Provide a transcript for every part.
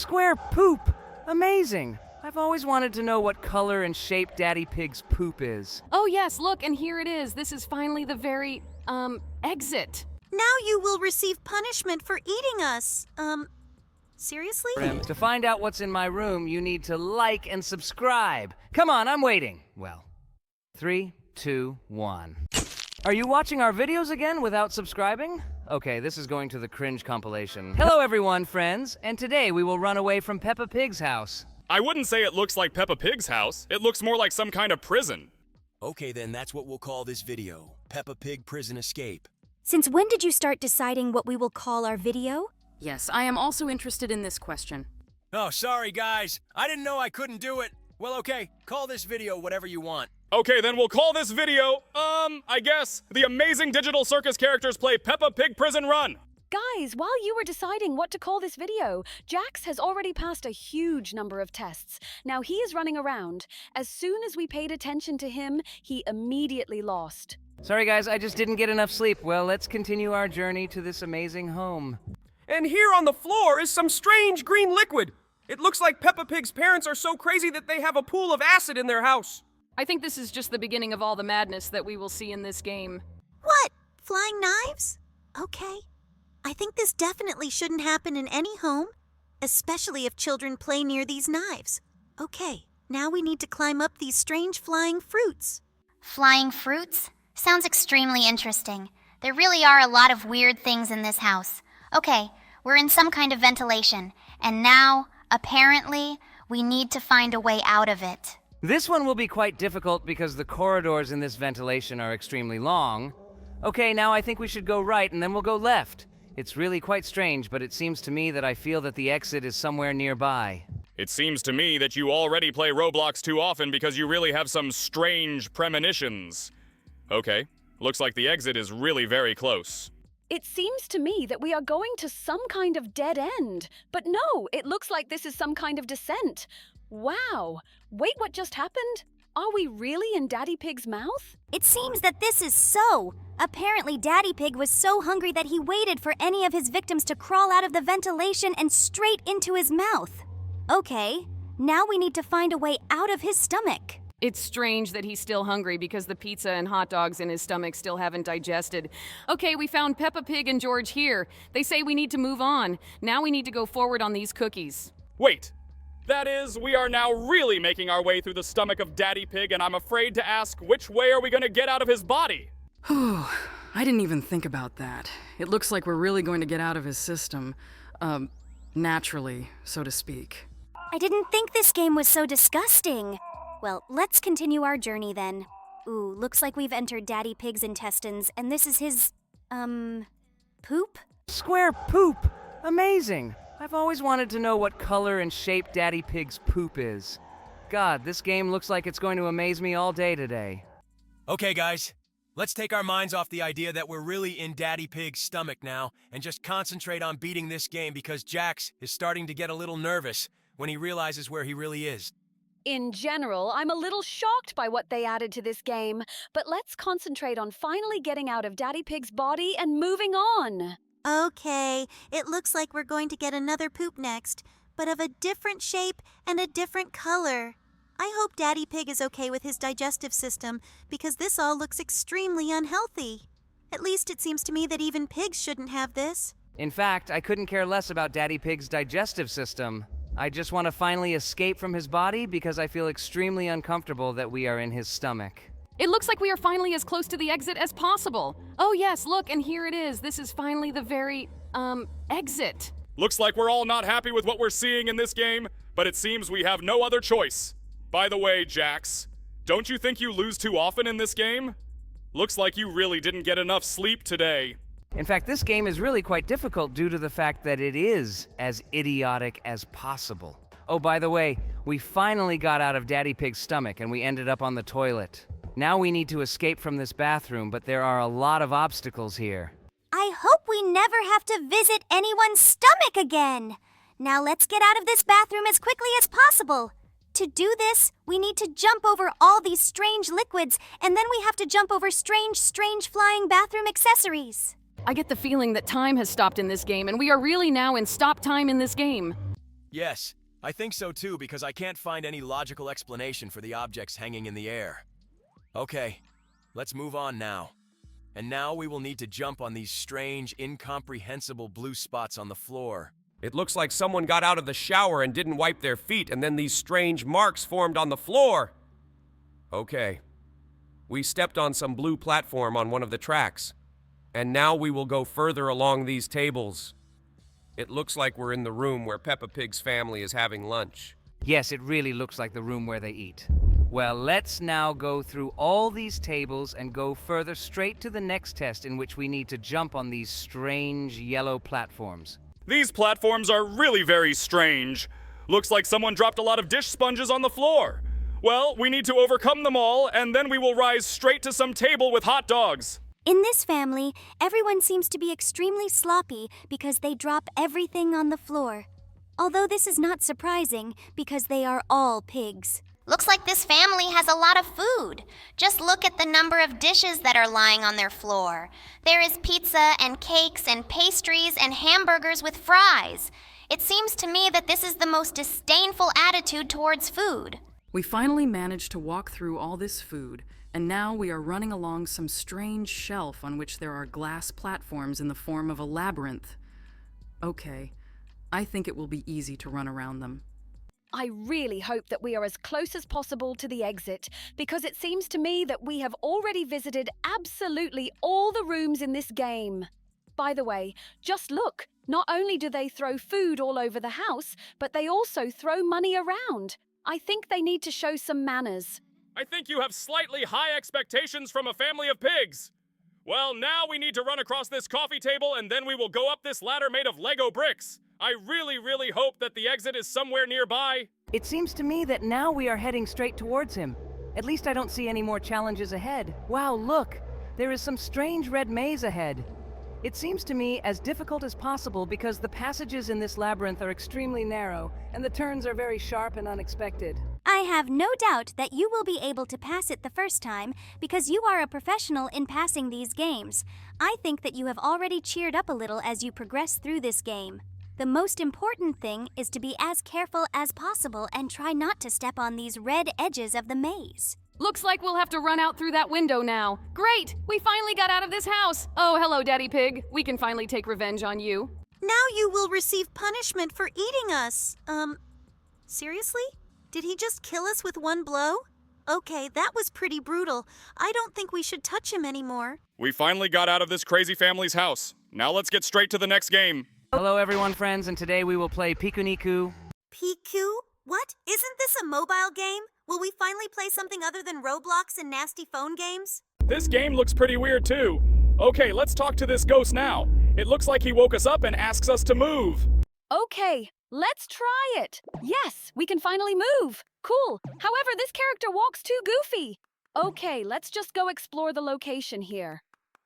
Square poop! Amazing! I've always wanted to know what color and shape Daddy Pig's poop is. Oh yes, look, and here it is. This is finally the very, exit. Now you will receive punishment for eating us. Seriously? To find out what's in my room, you need to like and subscribe. Come on, I'm waiting. Well, 3, 2, 1. Are you watching our videos again without subscribing? Okay, this is going to the cringe compilation. Hello everyone, friends, and today we will run away from Peppa Pig's house. I wouldn't say it looks like Peppa Pig's house. It looks more like some kind of prison. Okay then, that's what we'll call this video. Peppa Pig Prison Escape. Since when did you start deciding what we will call our video? Yes, I am also interested in this question. Oh, sorry guys. I didn't know I couldn't do it. Well, okay, call this video whatever you want. Okay, then we'll call this video, I guess, The Amazing Digital Circus Characters Play Peppa Pig Prison Run. Guys, while you were deciding what to call this video, Jax has already passed a huge number of tests. Now he is running around. As soon as we paid attention to him, he immediately lost. Sorry guys, I just didn't get enough sleep. Well, let's continue our journey to this amazing home. And here on the floor is some strange green liquid. It looks like Peppa Pig's parents are so crazy that they have a pool of acid in their house. I think this is just the beginning of all the madness that we will see in this game. What? Flying knives? Okay. I think this definitely shouldn't happen in any home, especially if children play near these knives. Okay, now we need to climb up these strange flying fruits. Flying fruits? Sounds extremely interesting. There really are a lot of weird things in this house. Okay, we're in some kind of ventilation, and now, apparently, we need to find a way out of it. This one will be quite difficult because the corridors in this ventilation are extremely long. Okay, now I think we should go right and then we'll go left. It's really quite strange, but it seems to me that I feel that the exit is somewhere nearby. It seems to me that you already play Roblox too often because you really have some strange premonitions. Okay, looks like the exit is really very close. It seems to me that we are going to some kind of dead end. But no, it looks like this is some kind of descent. Wow! Wait, what just happened? Are we really in Daddy Pig's mouth? It seems that this is so. Apparently, Daddy Pig was so hungry that he waited for any of his victims to crawl out of the ventilation and straight into his mouth. Okay, now we need to find a way out of his stomach. It's strange that he's still hungry because the pizza and hot dogs in his stomach still haven't digested. Okay, we found Peppa Pig and George here. They say we need to move on. Now we need to go forward on these cookies. Wait, that is, we are now really making our way through the stomach of Daddy Pig, and I'm afraid to ask, which way are we going to get out of his body? I didn't even think about that. It looks like we're really going to get out of his system. Naturally, so to speak. I didn't think this game was so disgusting. Well, let's continue our journey then. Ooh, looks like we've entered Daddy Pig's intestines, and this is his, poop? Square poop! Amazing! I've always wanted to know what color and shape Daddy Pig's poop is. God, this game looks like it's going to amaze me all day today. Okay guys, let's take our minds off the idea that we're really in Daddy Pig's stomach now and just concentrate on beating this game because Jax is starting to get a little nervous when he realizes where he really is. In general, I'm a little shocked by what they added to this game, but let's concentrate on finally getting out of Daddy Pig's body and moving on. Okay, it looks like we're going to get another poop next, but of a different shape and a different color. I hope Daddy Pig is okay with his digestive system because this all looks extremely unhealthy. At least it seems to me that even pigs shouldn't have this. In fact, I couldn't care less about Daddy Pig's digestive system. I just want to finally escape from his body because I feel extremely uncomfortable that we are in his stomach. It looks like we are finally as close to the exit as possible. Oh yes, look, and here it is. This is finally the very, exit. Looks like we're all not happy with what we're seeing in this game, but it seems we have no other choice. By the way, Jax, don't you think you lose too often in this game? Looks like you really didn't get enough sleep today. In fact, this game is really quite difficult due to the fact that it is as idiotic as possible. Oh, by the way, we finally got out of Daddy Pig's stomach and we ended up on the toilet. Now we need to escape from this bathroom, but there are a lot of obstacles here. I hope we never have to visit anyone's stomach again. Now let's get out of this bathroom as quickly as possible. To do this, we need to jump over all these strange liquids, and then we have to jump over strange flying bathroom accessories. I get the feeling that time has stopped in this game, and we are really now in stop time in this game. Yes, I think so too because I can't find any logical explanation for the objects hanging in the air. Okay, let's move on now. And now we will need to jump on these strange, incomprehensible blue spots on the floor. It looks like someone got out of the shower and didn't wipe their feet, and then these strange marks formed on the floor. Okay. We stepped on some blue platform on one of the tracks, and now we will go further along these tables. It looks like we're in the room where Peppa Pig's family is having lunch. Yes, it really looks like the room where they eat. Well, let's now go through all these tables and go further straight to the next test in which we need to jump on these strange yellow platforms. These platforms are really very strange. Looks like someone dropped a lot of dish sponges on the floor. Well, we need to overcome them all, and then we will rise straight to some table with hot dogs. In this family, everyone seems to be extremely sloppy because they drop everything on the floor. Although this is not surprising because they are all pigs. Looks like this family has a lot of food. Just look at the number of dishes that are lying on their floor. There is pizza and cakes and pastries and hamburgers with fries. It seems to me that this is the most disdainful attitude towards food. We finally managed to walk through all this food, and now we are running along some strange shelf on which there are glass platforms in the form of a labyrinth. Okay, I think it will be easy to run around them. I really hope that we are as close as possible to the exit, because it seems to me that we have already visited absolutely all the rooms in this game. By the way, just look, not only do they throw food all over the house, but they also throw money around. I think they need to show some manners. I think you have slightly high expectations from a family of pigs. Well, now we need to run across this coffee table and then we will go up this ladder made of Lego bricks. I really hope that the exit is somewhere nearby. It seems to me that now we are heading straight towards him. At least I don't see any more challenges ahead. Wow, look! There is some strange red maze ahead. It seems to me as difficult as possible because the passages in this labyrinth are extremely narrow and the turns are very sharp and unexpected. I have no doubt that you will be able to pass it the first time because you are a professional in passing these games. I think that you have already cheered up a little as you progress through this game. The most important thing is to be as careful as possible and try not to step on these red edges of the maze. Looks like we'll have to run out through that window now. Great! We finally got out of this house. Oh, hello, Daddy Pig. We can finally take revenge on you. Now you will receive punishment for eating us. Seriously? Did he just kill us with one blow? Okay, that was pretty brutal. I don't think we should touch him anymore. We finally got out of this crazy family's house. Now let's get straight to the next game. Hello everyone, friends, and today we will play Pikuniku. PQ? What? Isn't this a mobile game? Will we finally play something other than Roblox and nasty phone games? This game looks pretty weird too. Okay, let's talk to this ghost now. It looks like he woke us up and asks us to move. Okay, let's try it. Yes, we can finally move. Cool. However, this character walks too goofy. Okay, let's just go explore the location here.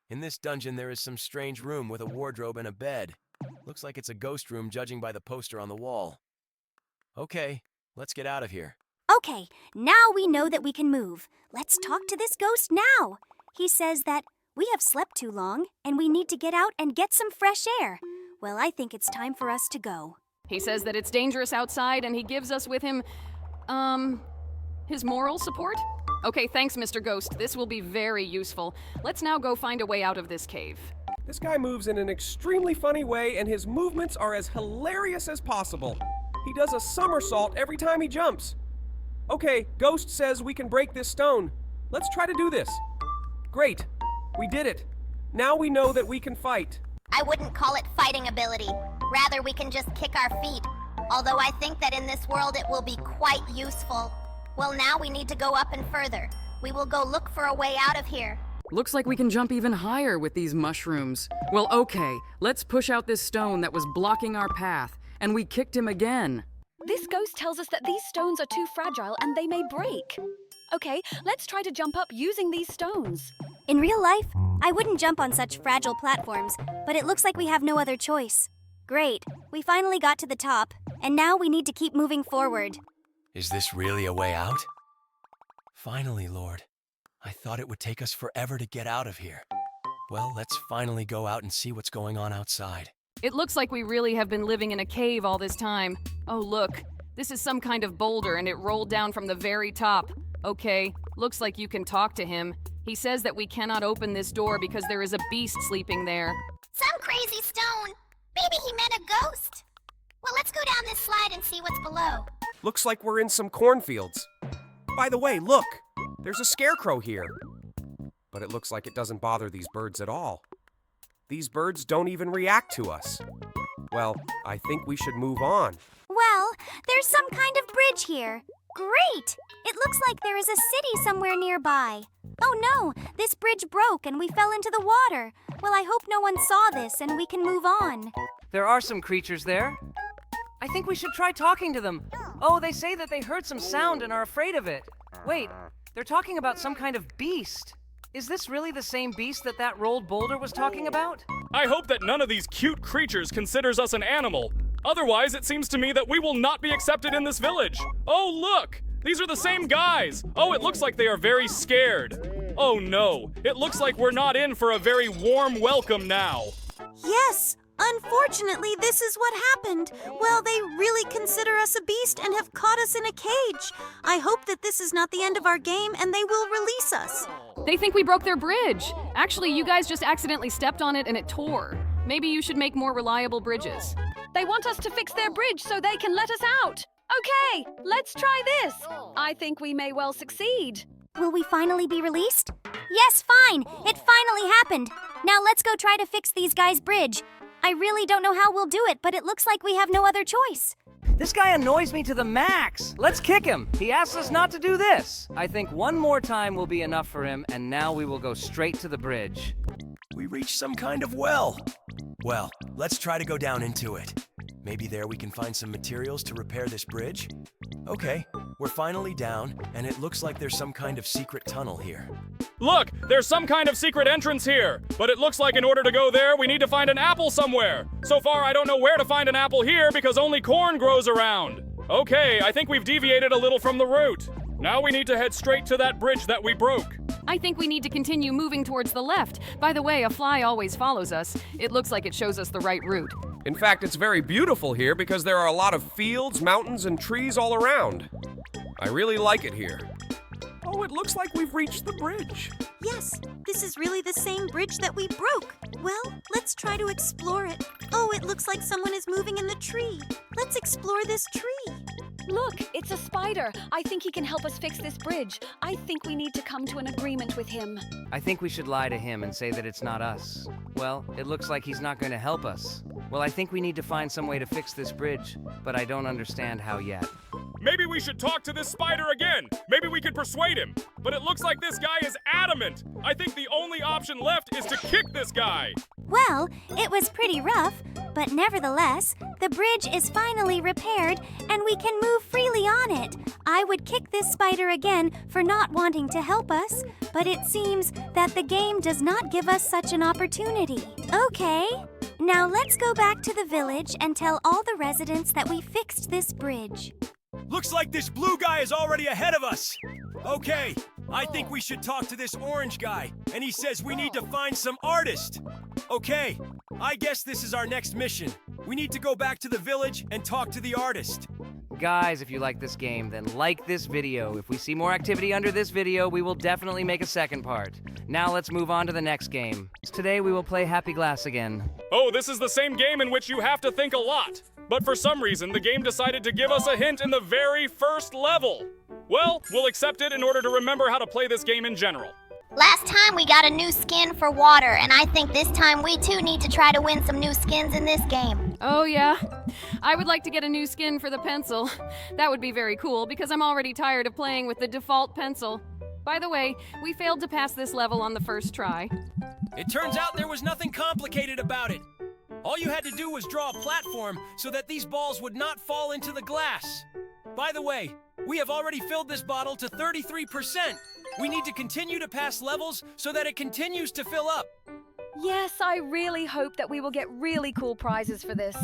In this dungeon, there is some strange room with a wardrobe and a bed. Looks like it's a ghost room judging by the poster on the wall. Okay, let's get out of here. Okay, now we know that we can move. Let's talk to this ghost now. He says that we have slept too long and we need to get out and get some fresh air. Well, I think it's time for us to go. He says that it's dangerous outside and he gives us with him, his moral support? Okay, thanks, Mr. Ghost. This will be very useful. Let's now go find a way out of this cave. This guy moves in an extremely funny way, and his movements are as hilarious as possible. He does a somersault every time he jumps. Okay, Ghost says we can break this stone. Let's try to do this. Great. We did it. Now we know that we can fight. I wouldn't call it fighting ability. Rather, we can just kick our feet. Although I think that in this world it will be quite useful. Well, now we need to go up and further. We will go look for a way out of here. Looks like we can jump even higher with these mushrooms. Well, okay, let's push out this stone that was blocking our path, and we kicked him again. This ghost tells us that these stones are too fragile and they may break. Okay, let's try to jump up using these stones. In real life, I wouldn't jump on such fragile platforms, but it looks like we have no other choice. Great, we finally got to the top, and now we need to keep moving forward. Is this really a way out? Finally, Lord. I thought it would take us forever to get out of here. Well, let's finally go out and see what's going on outside. It looks like we really have been living in a cave all this time. Oh, look. This is some kind of boulder and it rolled down from the very top. Okay, looks like you can talk to him. He says that we cannot open this door because there is a beast sleeping there. Some crazy stone. Maybe he meant a ghost. Well, let's go down this slide and see what's below. Looks like we're in some cornfields. By the way, look, there's a scarecrow here. But it looks like it doesn't bother these birds at all. These birds don't even react to us. Well, I think we should move on. Well, there's some kind of bridge here. Great! It looks like there is a city somewhere nearby. Oh no, this bridge broke and we fell into the water. Well, I hope no one saw this and we can move on. There are some creatures there. I think we should try talking to them. Oh, they say that they heard some sound and are afraid of it. Wait, they're talking about some kind of beast. Is this really the same beast that rolled boulder was talking about? I hope that none of these cute creatures considers us an animal. Otherwise, it seems to me that we will not be accepted in this village. Oh, look! These are the same guys! Oh, it looks like they are very scared. Oh no, it looks like we're not in for a very warm welcome now. Yes, unfortunately, this is what happened. Well, they really consider us a beast and have caught us in a cage. I hope that this is not the end of our game and they will release us. They think we broke their bridge. Actually, you guys just accidentally stepped on it and it tore. Maybe you should make more reliable bridges. They want us to fix their bridge so they can let us out. Okay, let's try this. I think we may well succeed. Will we finally be released? Yes, fine. It finally happened. Now let's go try to fix these guys' bridge. I really don't know how we'll do it, but it looks like we have no other choice. This guy annoys me to the max. Let's kick him. He asks us not to do this. I think one more time will be enough for him, and now we will go straight to the bridge. We reached some kind of well. Well, let's try to go down into it. Maybe there we can find some materials to repair this bridge? Okay, we're finally down, and it looks like there's some kind of secret tunnel here. Look, there's some kind of secret entrance here, but it looks like in order to go there, we need to find an apple somewhere. So far, I don't know where to find an apple here because only corn grows around. Okay, I think we've deviated a little from the route. Now we need to head straight to that bridge that we broke. I think we need to continue moving towards the left. By the way, a fly always follows us. It looks like it shows us the right route. In fact, it's very beautiful here because there are a lot of fields, mountains, and trees all around. I really like it here. Oh, it looks like we've reached the bridge. Yes, this is really the same bridge that we broke. Well, let's try to explore it. Oh, it looks like someone is moving in the tree. Let's explore this tree. Look, it's a spider. I think he can help us fix this bridge. I think we need to come to an agreement with him. I think we should lie to him and say that it's not us. Well, it looks like he's not going to help us. Well, I think we need to find some way to fix this bridge, but I don't understand how yet. Maybe we should talk to this spider again. Maybe we could persuade him. But it looks like this guy is adamant. I think the only option left is to kick this guy. Well, it was pretty rough, but nevertheless, the bridge is finally repaired and we can move freely on it. I would kick this spider again for not wanting to help us, but it seems that the game does not give us such an opportunity. Okay, now let's go back to the village and tell all the residents that we fixed this bridge. Looks like this blue guy is already ahead of us. Okay, I think we should talk to this orange guy, and he says we need to find some artist. Okay, I guess this is our next mission. We need to go back to the village and talk to the artist. Guys, if you like this game, then like this video. If we see more activity under this video, we will definitely make a second part. Now let's move on to the next game. Today we will play Happy Glass again. Oh, this is the same game in which you have to think a lot. But for some reason, the game decided to give us a hint in the very first level. Well, we'll accept it in order to remember how to play this game in general. Last time we got a new skin for water, and I think this time we too need to try to win some new skins in this game. Oh yeah? I would like to get a new skin for the pencil. That would be very cool because I'm already tired of playing with the default pencil. By the way, we failed to pass this level on the first try. It turns out there was nothing complicated about it. All you had to do was draw a platform so that these balls would not fall into the glass. By the way, we have already filled this bottle to 33%. We need to continue to pass levels so that it continues to fill up. Yes, I really hope that we will get really cool prizes for this.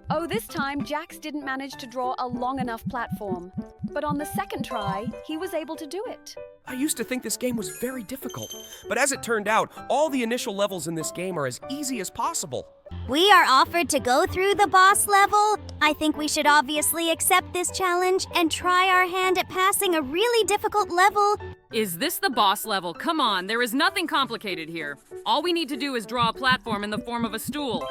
Oh, this time Jax didn't manage to draw a long enough platform. But on the second try, he was able to do it. I used to think this game was very difficult, but as it turned out, all the initial levels in this game are as easy as possible. We are offered to go through the boss level. I think we should obviously accept this challenge and try our hand at passing a really difficult level. Is this the boss level? Come on, there is nothing complicated here. All we need to do is draw a platform in the form of a stool.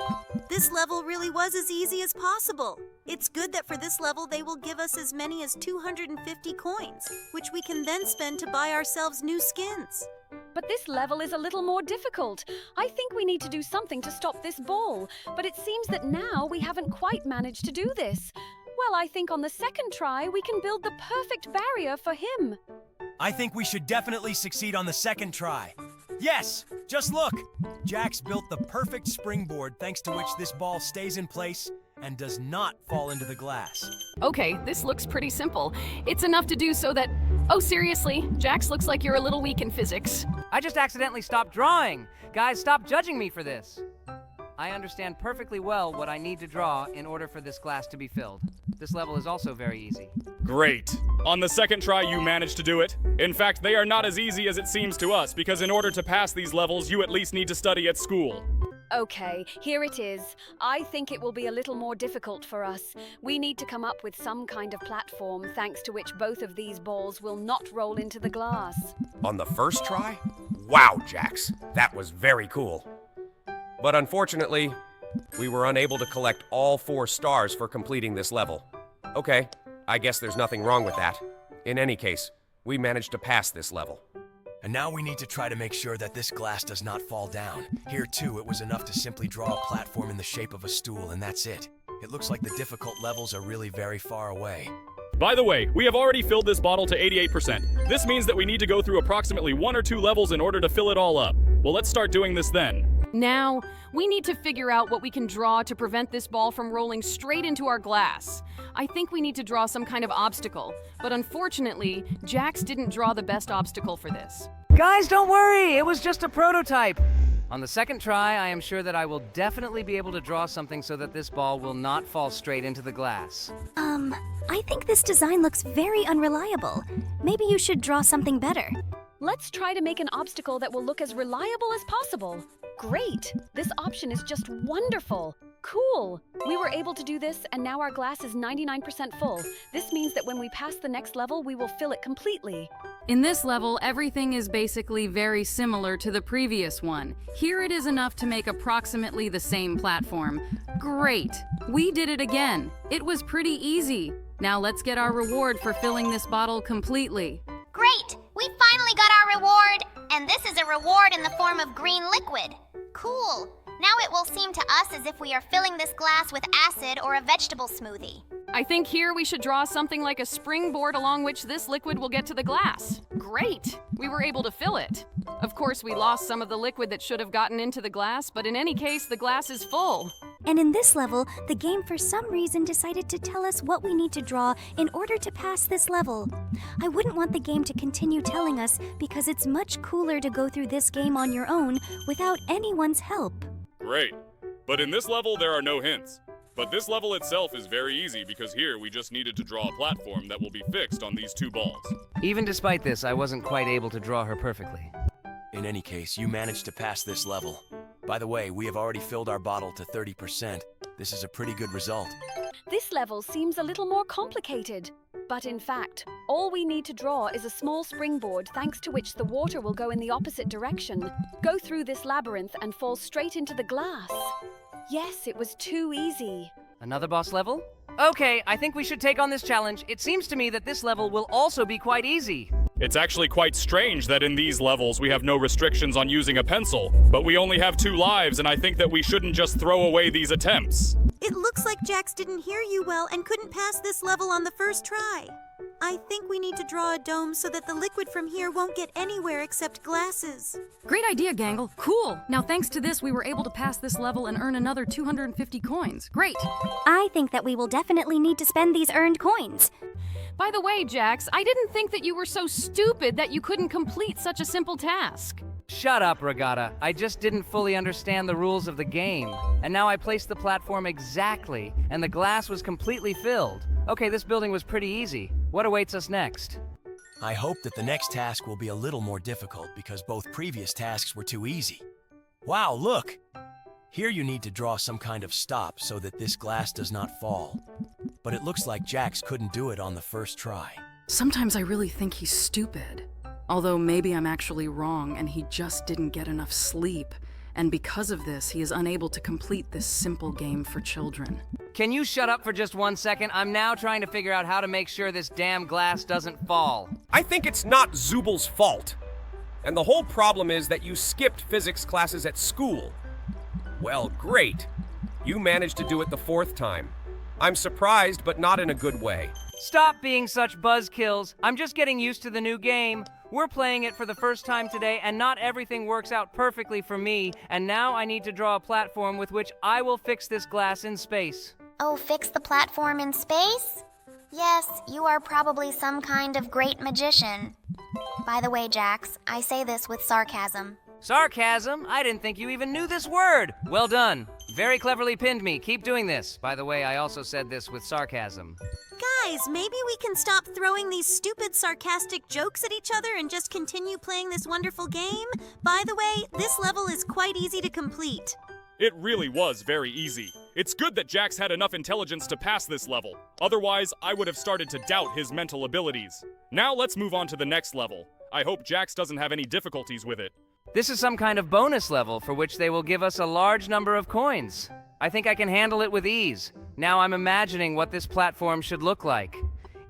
This level really was as easy as possible. It's good that for this level they will give us as many as 250 coins, which we can then spend to buy ourselves new skins. But this level is a little more difficult. I think we need to do something to stop this ball, but it seems that now we haven't quite managed to do this. Well, I think on the second try we can build the perfect barrier for him. I think we should definitely succeed on the second try. Yes, just look. Jax built the perfect springboard thanks to which this ball stays in place and does not fall into the glass. Okay, this looks pretty simple. It's enough to do so that... Oh, seriously, Jax looks like you're a little weak in physics. I just accidentally stopped drawing. Guys, stop judging me for this. I understand perfectly well what I need to draw in order for this glass to be filled. This level is also very easy. Great. On the second try, you managed to do it. In fact, they are not as easy as it seems to us, because in order to pass these levels, you at least need to study at school. Okay, here it is. I think it will be a little more difficult for us. We need to come up with some kind of platform thanks to which both of these balls will not roll into the glass. On the first try? Wow, Jax, that was very cool. But unfortunately, we were unable to collect all 4 stars for completing this level. Okay, I guess there's nothing wrong with that. In any case, we managed to pass this level. And now we need to try to make sure that this glass does not fall down. Here too, it was enough to simply draw a platform in the shape of a stool, and that's it. It looks like the difficult levels are really very far away. By the way, we have already filled this bottle to 88%. This means that we need to go through approximately 1 or 2 levels in order to fill it all up. Well, let's start doing this then. Now, we need to figure out what we can draw to prevent this ball from rolling straight into our glass. I think we need to draw some kind of obstacle, but unfortunately, Jax didn't draw the best obstacle for this. Guys, don't worry, it was just a prototype. On the second try, I am sure that I will definitely be able to draw something so that this ball will not fall straight into the glass. I think this design looks very unreliable. Maybe you should draw something better. Let's try to make an obstacle that will look as reliable as possible. Great! This option is just wonderful. Cool! We were able to do this, and now our glass is 99% full. This means that when we pass the next level, we will fill it completely. In this level, everything is basically very similar to the previous one. Here it is enough to make approximately the same platform. Great! We did it again. It was pretty easy. Now let's get our reward for filling this bottle completely. Great! We finally got our reward! And this is a reward in the form of green liquid. Cool! Now it will seem to us as if we are filling this glass with acid or a vegetable smoothie. I think here we should draw something like a springboard along which this liquid will get to the glass. Great! We were able to fill it. Of course, we lost some of the liquid that should have gotten into the glass, but in any case, the glass is full. And in this level, the game for some reason decided to tell us what we need to draw in order to pass this level. I wouldn't want the game to continue telling us because it's much cooler to go through this game on your own without anyone's help. Great. But in this level, there are no hints. But this level itself is very easy because here we just needed to draw a platform that will be fixed on these 2 balls. Even despite this, I wasn't quite able to draw her perfectly. In any case, you managed to pass this level. By the way, we have already filled our bottle to 30%. This is a pretty good result. This level seems a little more complicated. But in fact, all we need to draw is a small springboard thanks to which the water will go in the opposite direction, go through this labyrinth and fall straight into the glass. Yes, it was too easy. Another boss level? Okay, I think we should take on this challenge. It seems to me that this level will also be quite easy. It's actually quite strange that in these levels we have no restrictions on using a pencil, but we only have 2 lives, and I think that we shouldn't just throw away these attempts. It looks like Jax didn't hear you well and couldn't pass this level on the first try. I think we need to draw a dome so that the liquid from here won't get anywhere except glasses. Great idea, Gangle. Cool. Now, thanks to this, we were able to pass this level and earn another 250 coins. Great. I think that we will definitely need to spend these earned coins. By the way, Jax, I didn't think that you were so stupid that you couldn't complete such a simple task. Shut up, Regatta. I just didn't fully understand the rules of the game. And now I placed the platform exactly, and the glass was completely filled. Okay, this building was pretty easy. What awaits us next? I hope that the next task will be a little more difficult because both previous tasks were too easy. Wow, look! Here you need to draw some kind of stop so that this glass does not fall. But it looks like Jax couldn't do it on the first try. Sometimes I really think he's stupid. Although maybe I'm actually wrong and he just didn't get enough sleep. And because of this, he is unable to complete this simple game for children. Can you shut up for just 1 second? I'm now trying to figure out how to make sure this damn glass doesn't fall. I think it's not Zubal's fault. And the whole problem is that you skipped physics classes at school. Well, great. You managed to do it the 4th time. I'm surprised, but not in a good way. Stop being such buzzkills. I'm just getting used to the new game. We're playing it for the first time today, and not everything works out perfectly for me, and now I need to draw a platform with which I will fix this glass in space. Oh, fix the platform in space? Yes, you are probably some kind of great magician. By the way, Jax, I say this with sarcasm. Sarcasm? I didn't think you even knew this word. Well done. Very cleverly pinned me. Keep doing this. By the way, I also said this with sarcasm. Guys, maybe we can stop throwing these stupid, sarcastic jokes at each other and just continue playing this wonderful game? By the way, this level is quite easy to complete. It really was very easy. It's good that Jax had enough intelligence to pass this level. Otherwise, I would have started to doubt his mental abilities. Now let's move on to the next level. I hope Jax doesn't have any difficulties with it. This is some kind of bonus level for which they will give us a large number of coins. I think I can handle it with ease. Now I'm imagining what this platform should look like.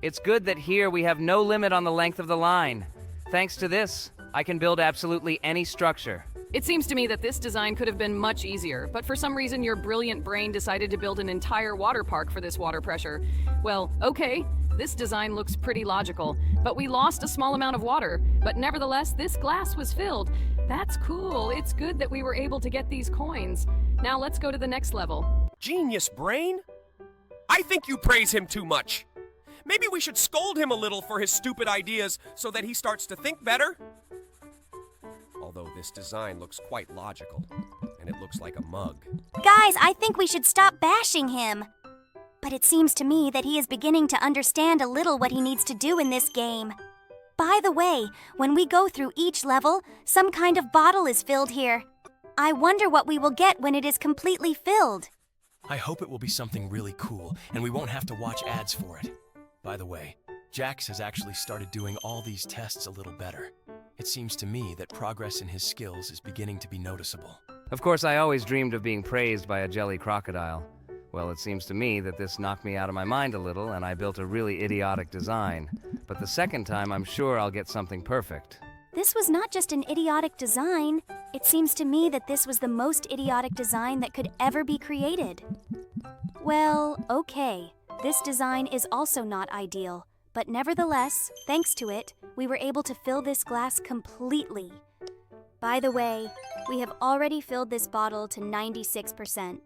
It's good that here we have no limit on the length of the line. Thanks to this, I can build absolutely any structure. It seems to me that this design could have been much easier, but for some reason your brilliant brain decided to build an entire water park for this water pressure. Well, okay, this design looks pretty logical, but we lost a small amount of water. But nevertheless, this glass was filled. That's cool. It's good that we were able to get these coins. Now let's go to the next level. Genius brain? I think you praise him too much. Maybe we should scold him a little for his stupid ideas so that he starts to think better. Although this design looks quite logical, and it looks like a mug. Guys, I think we should stop bashing him. But it seems to me that he is beginning to understand a little what he needs to do in this game. By the way, when we go through each level, some kind of bottle is filled here. I wonder what we will get when it is completely filled. I hope it will be something really cool, and we won't have to watch ads for it. By the way, Jax has actually started doing all these tests a little better. It seems to me that progress in his skills is beginning to be noticeable. Of course, I always dreamed of being praised by a jelly crocodile. Well, it seems to me that this knocked me out of my mind a little, and I built a really idiotic design. But the second time, I'm sure I'll get something perfect. This was not just an idiotic design. It seems to me that this was the most idiotic design that could ever be created. Well, okay. This design is also not ideal. But nevertheless, thanks to it, we were able to fill this glass completely. By the way, we have already filled this bottle to 96%.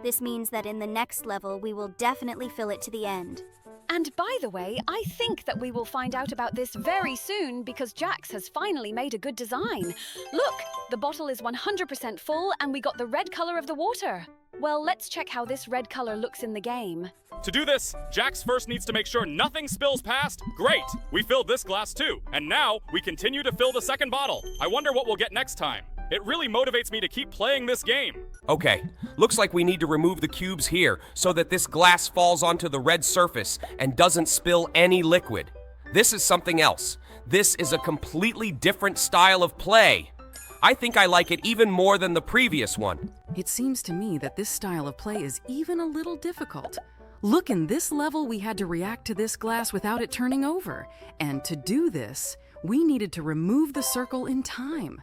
This means that in the next level, we will definitely fill it to the end. And by the way, I think that we will find out about this very soon because Jax has finally made a good design. Look, the bottle is 100% full and we got the red color of the water. Well, let's check how this red color looks in the game. To do this, Jax first needs to make sure nothing spills past. Great! We filled this glass too, and now we continue to fill the second bottle. I wonder what we'll get next time. It really motivates me to keep playing this game. Okay, looks like we need to remove the cubes here so that this glass falls onto the red surface and doesn't spill any liquid. This is something else. This is a completely different style of play. I think I like it even more than the previous one. It seems to me that this style of play is even a little difficult. Look, in this level we had to react to this glass without it turning over. And to do this, we needed to remove the circle in time.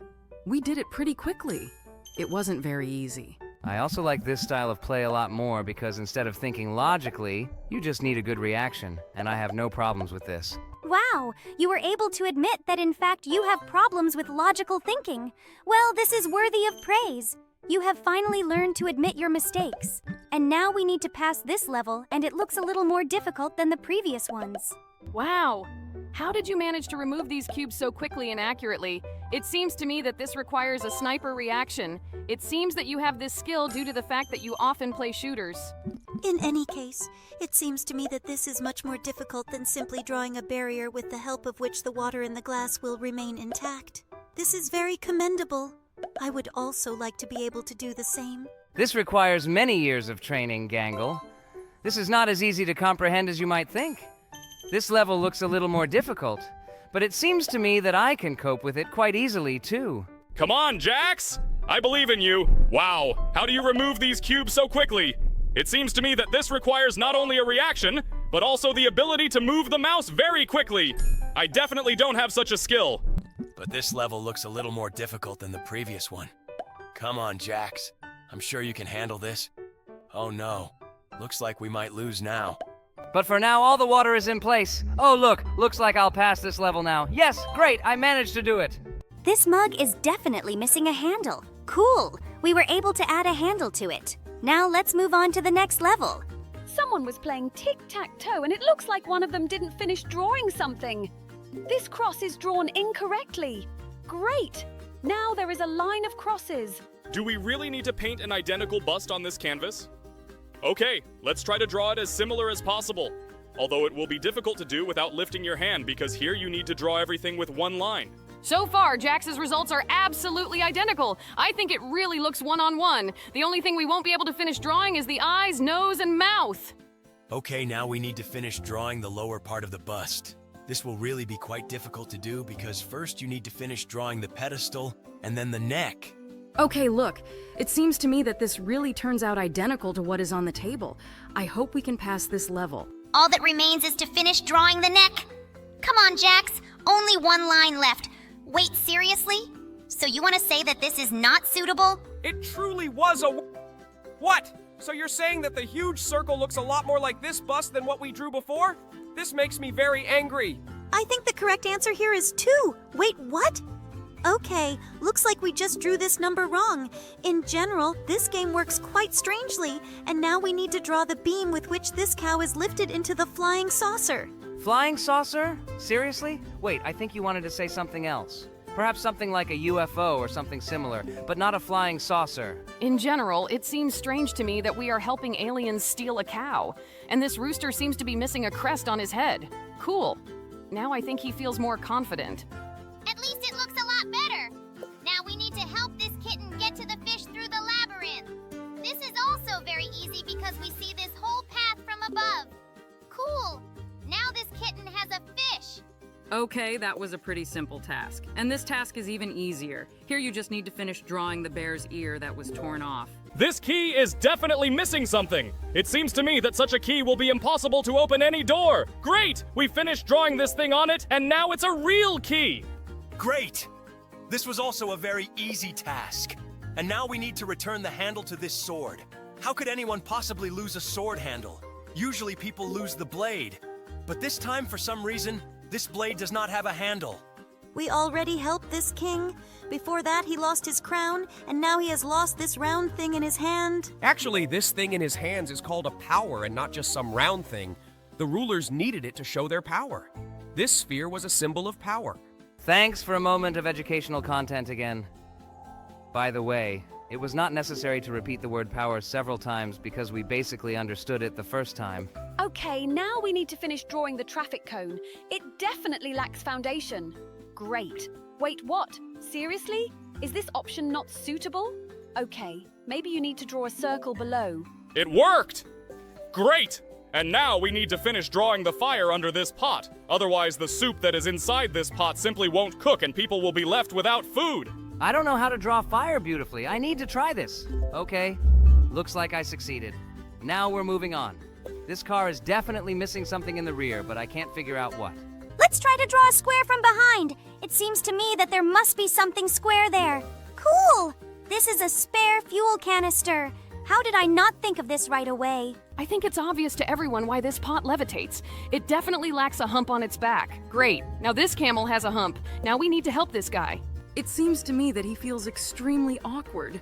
We did it pretty quickly. It wasn't very easy. I also like this style of play a lot more because instead of thinking logically, you just need a good reaction, and I have no problems with this. Wow, you were able to admit that in fact you have problems with logical thinking. Well, this is worthy of praise. You have finally learned to admit your mistakes. And now we need to pass this level, and it looks a little more difficult than the previous ones. Wow! How did you manage to remove these cubes so quickly and accurately? It seems to me that this requires a sniper reaction. It seems that you have this skill due to the fact that you often play shooters. In any case, it seems to me that this is much more difficult than simply drawing a barrier with the help of which the water in the glass will remain intact. This is very commendable. I would also like to be able to do the same. This requires many years of training, Gangle. This is not as easy to comprehend as you might think. This level looks a little more difficult, but it seems to me that I can cope with it quite easily, too. Come on, Jax! I believe in you. Wow, how do you remove these cubes so quickly? It seems to me that this requires not only a reaction, but also the ability to move the mouse very quickly. I definitely don't have such a skill. But this level looks a little more difficult than the previous one. Come on, Jax. I'm sure you can handle this. Oh no, looks like we might lose now. But for now, all the water is in place. Oh, look, looks like I'll pass this level now. Yes, great, I managed to do it. This mug is definitely missing a handle. Cool! We were able to add a handle to it. Now let's move on to the next level. Someone was playing tic-tac-toe and it looks like one of them didn't finish drawing something. This cross is drawn incorrectly. Great! Now there is a line of crosses. Do we really need to paint an identical bust on this canvas? Okay, let's try to draw it as similar as possible. Although it will be difficult to do without lifting your hand because here you need to draw everything with one line. So far, Jax's results are absolutely identical. I think it really looks one-on-one. The only thing we won't be able to finish drawing is the eyes, nose, and mouth. Okay, now we need to finish drawing the lower part of the bust. This will really be quite difficult to do because first you need to finish drawing the pedestal and then the neck. Okay, look. It seems to me that this really turns out identical to what is on the table. I hope we can pass this level. All that remains is to finish drawing the neck. Come on, Jax. Only one line left. Wait, seriously? So you want to say that this is not suitable? It truly was a... What? So you're saying that the huge circle looks a lot more like this bust than what we drew before? This makes me very angry. I think the correct answer here is 2. Wait, what? Okay, looks like we just drew this number wrong. In general, this game works quite strangely, and now we need to draw the beam with which this cow is lifted into the flying saucer. Flying saucer? Seriously? Wait, I think you wanted to say something else. Perhaps something like a UFO or something similar, but not a flying saucer. In general, it seems strange to me that we are helping aliens steal a cow, and this rooster seems to be missing a crest on his head. Cool. Now I think he feels more confident. At least it looks a lot better. Now we need to help this kitten get to the fish through the labyrinth. This is also very easy because we see this whole path from above. Cool. Now this kitten has a fish. Okay, that was a pretty simple task. And this task is even easier. Here you just need to finish drawing the bear's ear that was torn off. This key is definitely missing something. It seems to me that such a key will be impossible to open any door. Great! We finished drawing this thing on it, and now it's a real key. Great! This was also a very easy task. And now we need to return the handle to this sword. How could anyone possibly lose a sword handle? Usually people lose the blade. But this time, for some reason, this blade does not have a handle. We already helped this king. Before that, he lost his crown, and now he has lost this round thing in his hand. Actually, this thing in his hands is called a power and not just some round thing. The rulers needed it to show their power. This sphere was a symbol of power. Thanks for a moment of educational content again. By the way, it was not necessary to repeat the word power several times because we basically understood it the first time. Okay, now we need to finish drawing the traffic cone. It definitely lacks foundation. Great. Wait, what? Seriously? Is this option not suitable? Okay, maybe you need to draw a circle below. It worked! Great! And now we need to finish drawing the fire under this pot. Otherwise, the soup that is inside this pot simply won't cook and people will be left without food. I don't know how to draw fire beautifully. I need to try this. Okay, looks like I succeeded. Now we're moving on. This car is definitely missing something in the rear, but I can't figure out what. Let's try to draw a square from behind. It seems to me that there must be something square there. Cool! This is a spare fuel canister. How did I not think of this right away? I think it's obvious to everyone why this pot levitates. It definitely lacks a hump on its back. Great. Now this camel has a hump. Now we need to help this guy. It seems to me that he feels extremely awkward.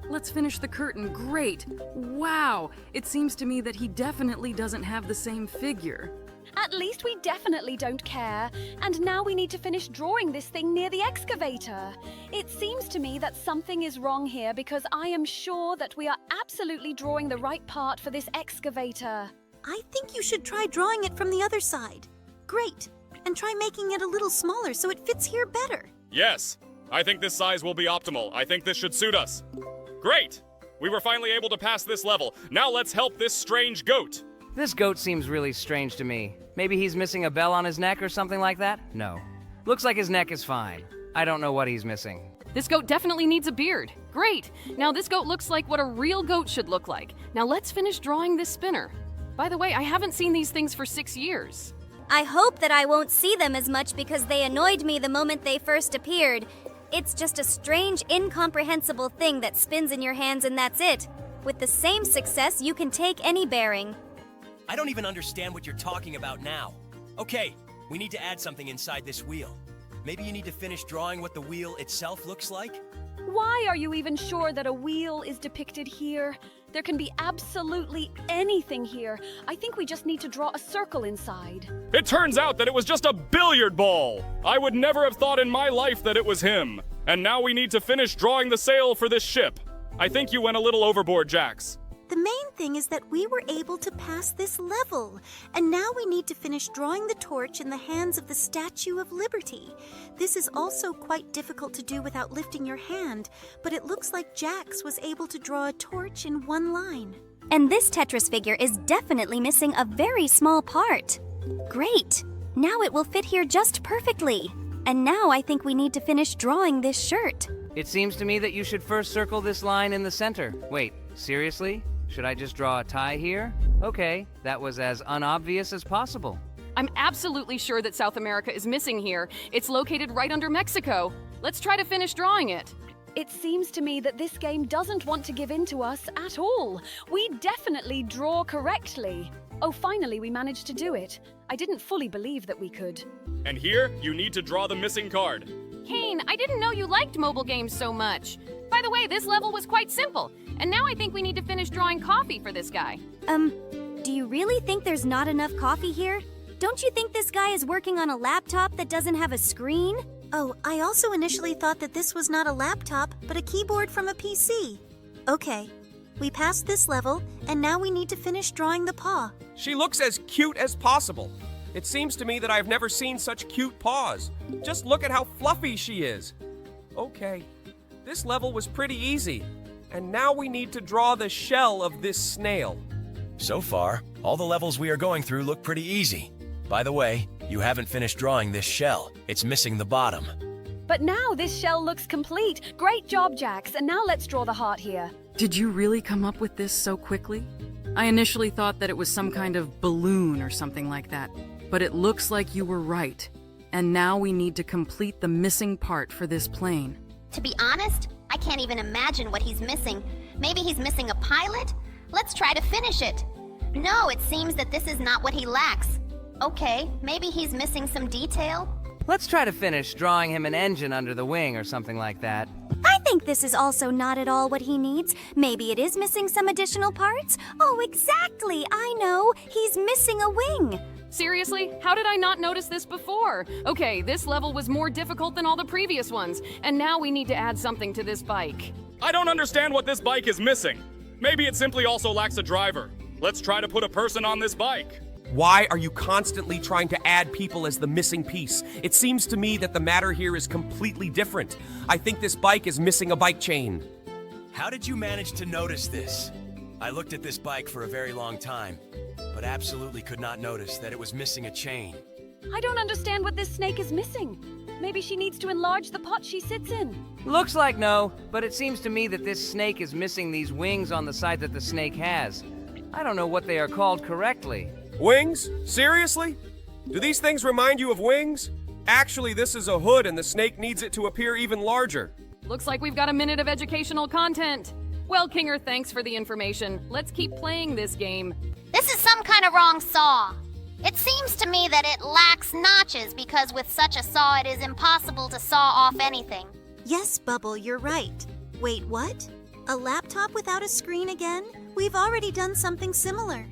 Let's finish the curtain. Great. Wow. It seems to me that he definitely doesn't have the same figure. At least we definitely don't care. And now we need to finish drawing this thing near the excavator. It seems to me that something is wrong here because I am sure that we are absolutely drawing the right part for this excavator. I think you should try drawing it from the other side. Great. And try making it a little smaller so it fits here better. Yes, I think this size will be optimal. I think this should suit us. Great! We were finally able to pass this level. Now let's help this strange goat. This goat seems really strange to me. Maybe he's missing a bell on his neck or something like that? No. Looks like his neck is fine. I don't know what he's missing. This goat definitely needs a beard. Great! Now this goat looks like what a real goat should look like. Now let's finish drawing this spinner. By the way, I haven't seen these things for 6 years. I hope that I won't see them as much because they annoyed me the moment they first appeared. It's just a strange, incomprehensible thing that spins in your hands and that's it. With the same success, you can take any bearing. I don't even understand what you're talking about now. Okay, we need to add something inside this wheel. Maybe you need to finish drawing what the wheel itself looks like? Why are you even sure that a wheel is depicted here? There can be absolutely anything here. I think we just need to draw a circle inside. It turns out that it was just a billiard ball. I would never have thought in my life that it was him. And now we need to finish drawing the sail for this ship. I think you went a little overboard, Jax. The main thing is that we were able to pass this level, and now we need to finish drawing the torch in the hands of the Statue of Liberty. This is also quite difficult to do without lifting your hand, but it looks like Jax was able to draw a torch in one line. And this Tetris figure is definitely missing a very small part. Great! Now it will fit here just perfectly. And now I think we need to finish drawing this shirt. It seems to me that you should first circle this line in the center. Wait, seriously? Should I just draw a tie here? Okay, that was as unobvious as possible. I'm absolutely sure that South America is missing here. It's located right under Mexico. Let's try to finish drawing it. It seems to me that this game doesn't want to give in to us at all. We definitely draw correctly. Oh, finally we managed to do it. I didn't fully believe that we could. And here, you need to draw the missing card. Kane, I didn't know you liked mobile games so much. By the way, this level was quite simple. And now I think we need to finish drawing coffee for this guy. Do you really think there's not enough coffee here? Don't you think this guy is working on a laptop that doesn't have a screen? Oh, I also initially thought that this was not a laptop, but a keyboard from a PC. Okay, we passed this level, and now we need to finish drawing the paw. She looks as cute as possible. It seems to me that I've never seen such cute paws. Just look at how fluffy she is. Okay, this level was pretty easy. And now we need to draw the shell of this snail. So far, all the levels we are going through look pretty easy. By the way, you haven't finished drawing this shell. It's missing the bottom. But now this shell looks complete. Great job, Jax. And now let's draw the heart here. Did you really come up with this so quickly? I initially thought that it was some kind of balloon or something like that, but it looks like you were right. And now we need to complete the missing part for this plane. To be honest, I can't even imagine what he's missing. Maybe he's missing a pilot? Let's try to finish it. No, it seems that this is not what he lacks. Okay, maybe he's missing some detail? Let's try to finish drawing him an engine under the wing or something like that. I think this is also not at all what he needs. Maybe it is missing some additional parts. Oh, exactly, I know. He's missing a wing. Seriously? How did I not notice this before? Okay, this level was more difficult than all the previous ones, and now we need to add something to this bike. I don't understand what this bike is missing. Maybe it simply also lacks a driver. Let's try to put a person on this bike. Why are you constantly trying to add people as the missing piece? It seems to me that the matter here is completely different. I think this bike is missing a bike chain. How did you manage to notice this? I looked at this bike for a very long time, but absolutely could not notice that it was missing a chain. I don't understand what this snake is missing. Maybe she needs to enlarge the pot she sits in. Looks like no, but it seems to me that this snake is missing these wings on the side that the snake has. I don't know what they are called correctly. Wings? Seriously? Do these things remind you of wings? Actually, this is a hood and the snake needs it to appear even larger. Looks like we've got a minute of educational content. Well, Kinger, thanks for the information. Let's keep playing this game. This is some kind of wrong saw. It seems to me that it lacks notches because with such a saw it is impossible to saw off anything. Yes, Bubble, you're right. Wait, what? A laptop without a screen again? We've already done something similar.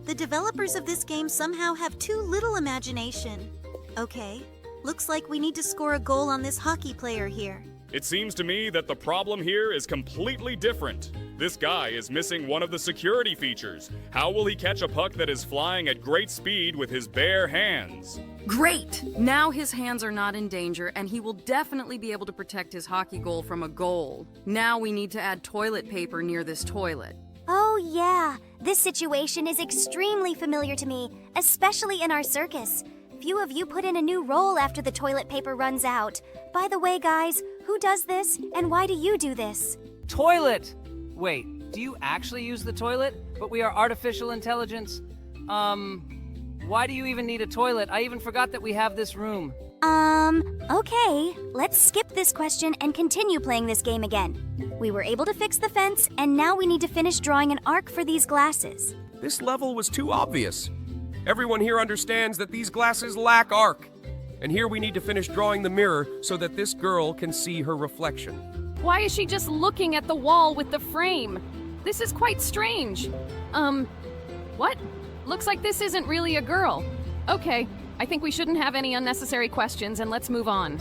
The developers of this game somehow have too little imagination. Okay, looks like we need to score a goal on this hockey player here. It seems to me that the problem here is completely different. This guy is missing one of the security features. How will he catch a puck that is flying at great speed with his bare hands? Great! Now his hands are not in danger, and he will definitely be able to protect his hockey goal from a goal. Now we need to add toilet paper near this toilet. Oh, yeah. This situation is extremely familiar to me, especially in our circus. Few of you put in a new roll after the toilet paper runs out. By the way, guys, who does this, and why do you do this? Toilet! Wait, do you actually use the toilet? But we are artificial intelligence. Why do you even need a toilet? I even forgot that we have this room. Okay. Let's skip this question and continue playing this game again. We were able to fix the fence, and now we need to finish drawing an arc for these glasses. This level was too obvious. Everyone here understands that these glasses lack arc. And here we need to finish drawing the mirror so that this girl can see her reflection. Why is she just looking at the wall with the frame? This is quite strange. What? Looks like this isn't really a girl. Okay, I think we shouldn't have any unnecessary questions and let's move on.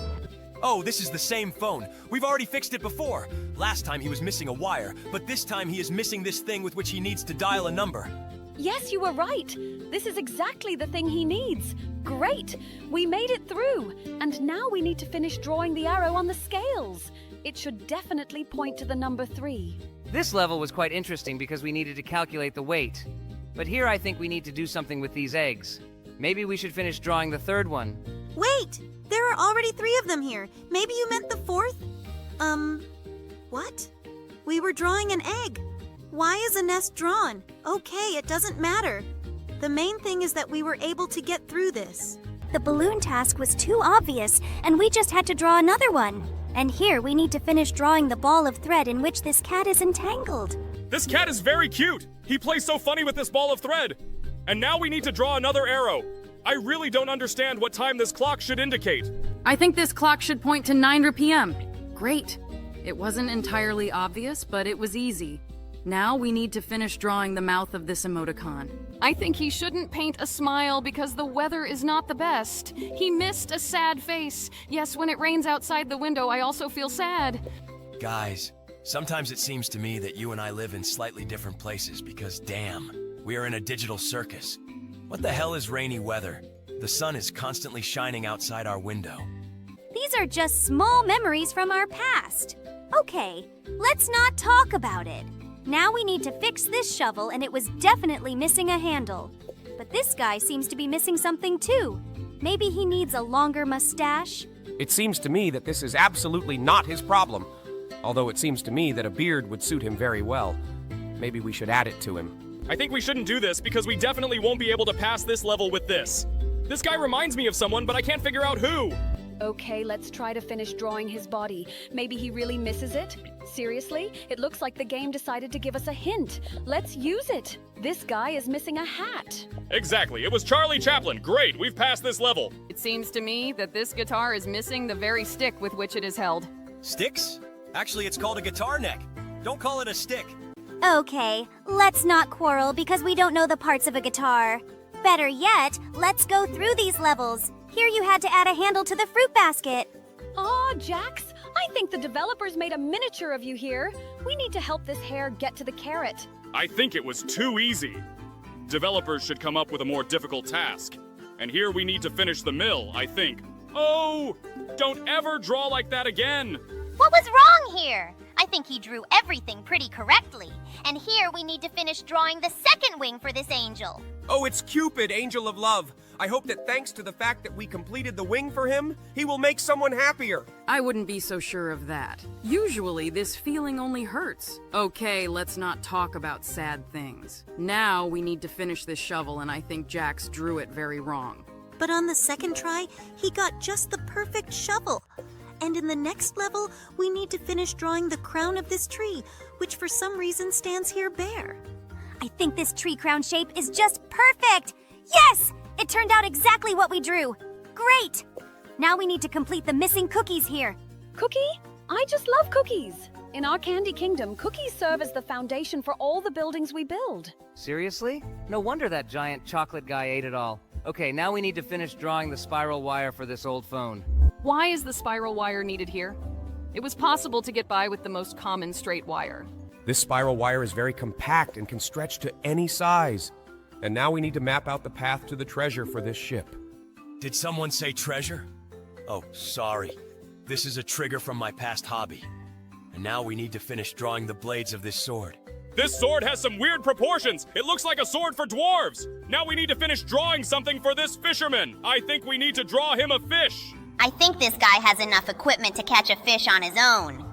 Oh, this is the same phone. We've already fixed it before. Last time he was missing a wire, but this time he is missing this thing with which he needs to dial a number. Yes, you were right. This is exactly the thing he needs. Great! We made it through. And now we need to finish drawing the arrow on the scales. It should definitely point to the number 3. This level was quite interesting because we needed to calculate the weight. But here I think we need to do something with these eggs. Maybe we should finish drawing the third one. Wait! There are already 3 of them here. Maybe you meant the 4th? What? We were drawing an egg. Why is a nest drawn? Okay, it doesn't matter. The main thing is that we were able to get through this. The balloon task was too obvious, and we just had to draw another one. And here we need to finish drawing the ball of thread in which this cat is entangled. This cat is very cute. He plays so funny with this ball of thread. And now we need to draw another arrow. I really don't understand what time this clock should indicate. I think this clock should point to 9 p.m. Great. It wasn't entirely obvious, but it was easy. Now we need to finish drawing the mouth of this emoticon. I think he shouldn't paint a smile because the weather is not the best. He missed a sad face. Yes, when it rains outside the window, I also feel sad. Guys, sometimes it seems to me that you and I live in slightly different places because, damn, we are in a digital circus. What the hell is rainy weather? The sun is constantly shining outside our window. These are just small memories from our past. Okay, let's not talk about it. Now we need to fix this shovel, and it was definitely missing a handle. But this guy seems to be missing something too. Maybe he needs a longer mustache? It seems to me that this is absolutely not his problem. Although it seems to me that a beard would suit him very well. Maybe we should add it to him. I think we shouldn't do this because we definitely won't be able to pass this level with this. This guy reminds me of someone, but I can't figure out who. Okay, let's try to finish drawing his body. Maybe he really misses it? Seriously? It looks like the game decided to give us a hint. Let's use it. This guy is missing a hat. Exactly. It was Charlie Chaplin. Great. We've passed this level. It seems to me that this guitar is missing the very stick with which it is held. Sticks? Actually, it's called a guitar neck. Don't call it a stick. Okay, let's not quarrel because we don't know the parts of a guitar. Better yet, let's go through these levels. Here you had to add a handle to the fruit basket. Aw, Jax, I think the developers made a miniature of you here. We need to help this hare get to the carrot. I think it was too easy. Developers should come up with a more difficult task. And here we need to finish the mill, I think. Oh! Don't ever draw like that again! What was wrong here? I think he drew everything pretty correctly. And here we need to finish drawing the second wing for this angel. Oh, it's Cupid, angel of love. I hope that thanks to the fact that we completed the wing for him, he will make someone happier. I wouldn't be so sure of that. Usually, this feeling only hurts. Okay, let's not talk about sad things. Now we need to finish this shovel, and I think Jax drew it very wrong. But on the second try, he got just the perfect shovel. And in the next level, we need to finish drawing the crown of this tree, which for some reason stands here bare. I think this tree crown shape is just perfect! Yes! It turned out exactly what we drew. Great! Now we need to complete the missing cookies here. Cookie? I just love cookies. In our Candy Kingdom, cookies serve as the foundation for all the buildings we build. Seriously? No wonder that giant chocolate guy ate it all. Okay, now we need to finish drawing the spiral wire for this old phone. Why is the spiral wire needed here? It was possible to get by with the most common straight wire. This spiral wire is very compact and can stretch to any size. And now we need to map out the path to the treasure for this ship. Did someone say treasure? Oh, sorry. This is a trigger from my past hobby. And now we need to finish drawing the blades of this sword. This sword has some weird proportions. It looks like a sword for dwarves. Now we need to finish drawing something for this fisherman. I think we need to draw him a fish. I think this guy has enough equipment to catch a fish on his own.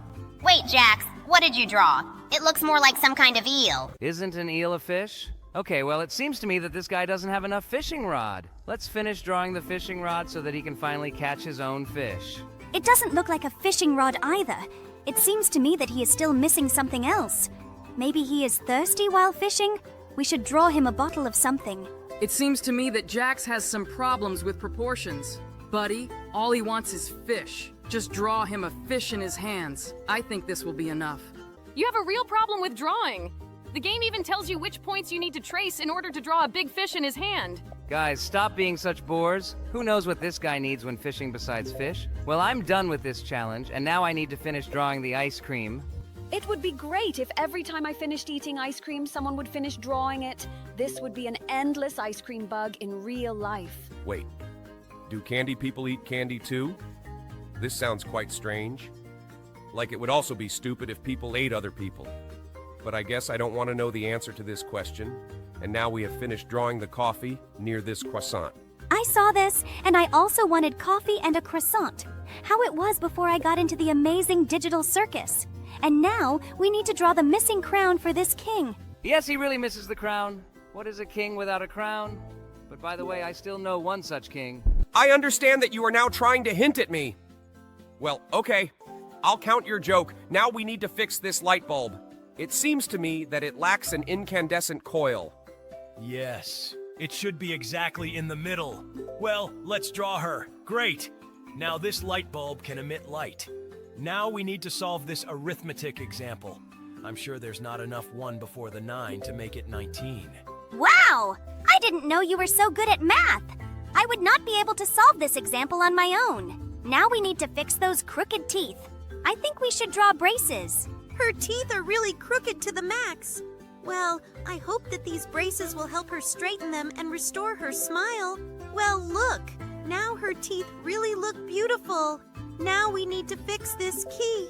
Wait, Jax, what did you draw? It looks more like some kind of eel. Isn't an eel a fish? Okay, well, it seems to me that this guy doesn't have enough fishing rod. Let's finish drawing the fishing rod so that he can finally catch his own fish. It doesn't look like a fishing rod either. It seems to me that he is still missing something else. Maybe he is thirsty while fishing? We should draw him a bottle of something. It seems to me that Jax has some problems with proportions. Buddy, all he wants is fish. Just draw him a fish in his hands. I think this will be enough. You have a real problem with drawing. The game even tells you which points you need to trace in order to draw a big fish in his hand. Guys, stop being such bores. Who knows what this guy needs when fishing besides fish? Well, I'm done with this challenge, and now I need to finish drawing the ice cream. It would be great if every time I finished eating ice cream, someone would finish drawing it. This would be an endless ice cream bug in real life. Wait, do candy people eat candy too? This sounds quite strange. Like it would also be stupid if people ate other people. But I guess I don't want to know the answer to this question. And now we have finished drawing the coffee near this croissant. I saw this, and I also wanted coffee and a croissant. How it was before I got into the amazing digital circus. And now we need to draw the missing crown for this king. Yes, he really misses the crown. What is a king without a crown? But by the way, I still know one such king. I understand that you are now trying to hint at me. Well, okay. I'll count your joke. Now we need to fix this light bulb. It seems to me that it lacks an incandescent coil. Yes, it should be exactly in the middle. Well, let's draw her. Great. Now this light bulb can emit light. Now we need to solve this arithmetic example. I'm sure there's not enough 1 before the 9 to make it 19. Wow! I didn't know you were so good at math. I would not be able to solve this example on my own. Now we need to fix those crooked teeth. I think we should draw braces. Her teeth are really crooked to the max. Well, I hope that these braces will help her straighten them and restore her smile. Well, look! Now her teeth really look beautiful. Now we need to fix this key.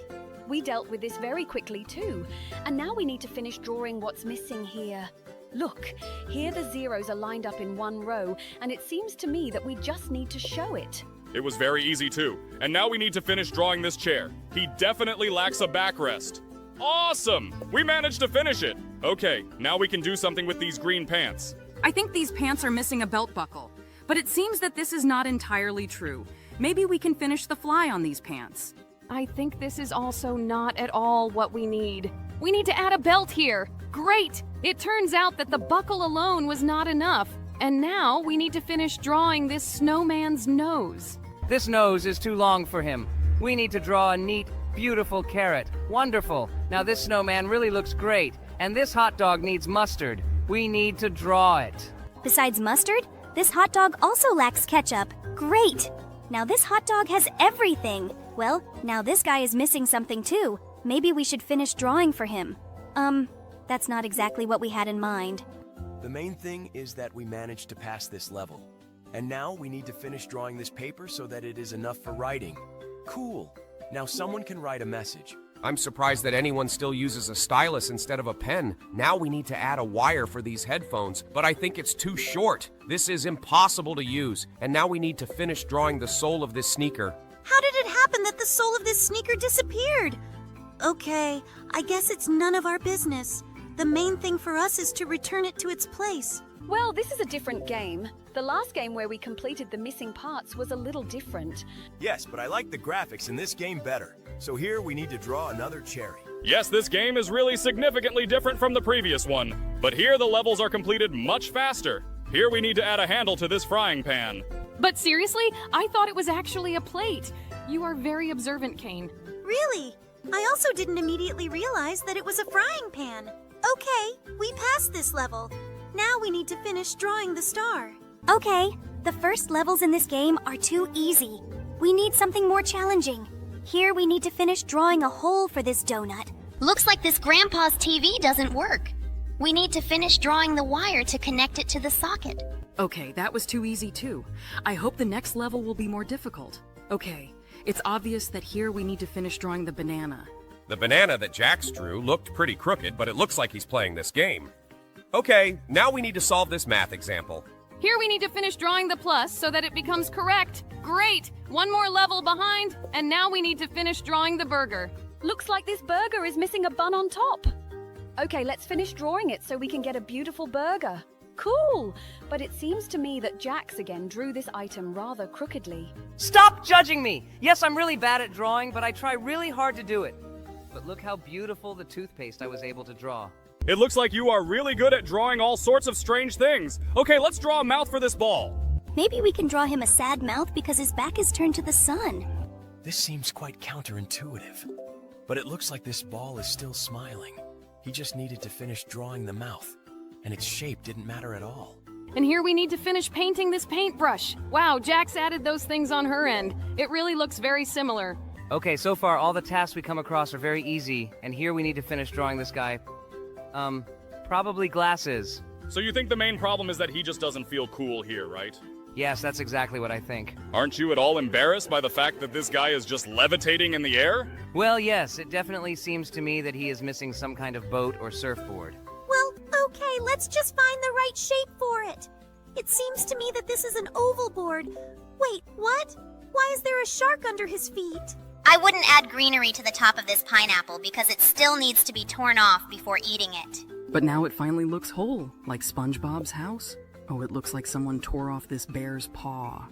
We dealt with this very quickly too, and now we need to finish drawing what's missing here. Look, here the zeros are lined up in one row, and it seems to me that we just need to show it. It was very easy too. And now we need to finish drawing this chair. He definitely lacks a backrest. Awesome! We managed to finish it. Okay, now we can do something with these green pants. I think these pants are missing a belt buckle, but it seems that this is not entirely true. Maybe we can finish the fly on these pants. I think this is also not at all what we need. We need to add a belt here. Great! It turns out that the buckle alone was not enough. And now we need to finish drawing this snowman's nose. This nose is too long for him. We need to draw a neat, beautiful carrot. Wonderful. Now this snowman really looks great. And this hot dog needs mustard. We need to draw it. Besides mustard, this hot dog also lacks ketchup. Great! Now this hot dog has everything. Well, now this guy is missing something too. Maybe we should finish drawing for him. That's not exactly what we had in mind. The main thing is that we managed to pass this level. And now we need to finish drawing this paper so that it is enough for writing. Cool. Now someone can write a message. I'm surprised that anyone still uses a stylus instead of a pen. Now we need to add a wire for these headphones, but I think it's too short. This is impossible to use. And now we need to finish drawing the sole of this sneaker. How did it happen that the sole of this sneaker disappeared? Okay, I guess it's none of our business. The main thing for us is to return it to its place. Well, this is a different game. The last game where we completed the missing parts was a little different. Yes, but I like the graphics in this game better. So here we need to draw another cherry. Yes, this game is really significantly different from the previous one. But here the levels are completed much faster. Here we need to add a handle to this frying pan. But seriously, I thought it was actually a plate. You are very observant, Kane. Really? I also didn't immediately realize that it was a frying pan. Okay, we passed this level. Now we need to finish drawing the star. Okay, the first levels in this game are too easy. We need something more challenging. Here we need to finish drawing a hole for this donut. Looks like this grandpa's TV doesn't work. We need to finish drawing the wire to connect it to the socket. Okay, that was too easy too. I hope the next level will be more difficult. Okay, it's obvious that here we need to finish drawing the banana. The banana that Jax drew looked pretty crooked, but it looks like he's playing this game. Okay, now we need to solve this math example. Here we need to finish drawing the plus so that it becomes correct. Great! One more level behind, and now we need to finish drawing the burger. Looks like this burger is missing a bun on top. Okay, let's finish drawing it so we can get a beautiful burger. Cool! But it seems to me that Jax again drew this item rather crookedly. Stop judging me! Yes, I'm really bad at drawing, but I try really hard to do it. But look how beautiful the toothpaste I was able to draw. It looks like you are really good at drawing all sorts of strange things. Okay, let's draw a mouth for this ball. Maybe we can draw him a sad mouth because his back is turned to the sun. This seems quite counterintuitive. But it looks like this ball is still smiling. He just needed to finish drawing the mouth, and its shape didn't matter at all. And here we need to finish painting this paintbrush. Wow, Jax added those things on her end. It really looks very similar. Okay, so far all the tasks we come across are very easy, and here we need to finish drawing this guy. Probably glasses. So you think the main problem is that he just doesn't feel cool here, right? Yes, that's exactly what I think. Aren't you at all embarrassed by the fact that this guy is just levitating in the air? Well, yes, it definitely seems to me that he is missing some kind of boat or surfboard. Well, okay, let's just find the right shape for it. It seems to me that this is an oval board. Wait, what? Why is there a shark under his feet? I wouldn't add greenery to the top of this pineapple because it still needs to be torn off before eating it. But now it finally looks whole, like SpongeBob's house. Oh, it looks like someone tore off this bear's paw.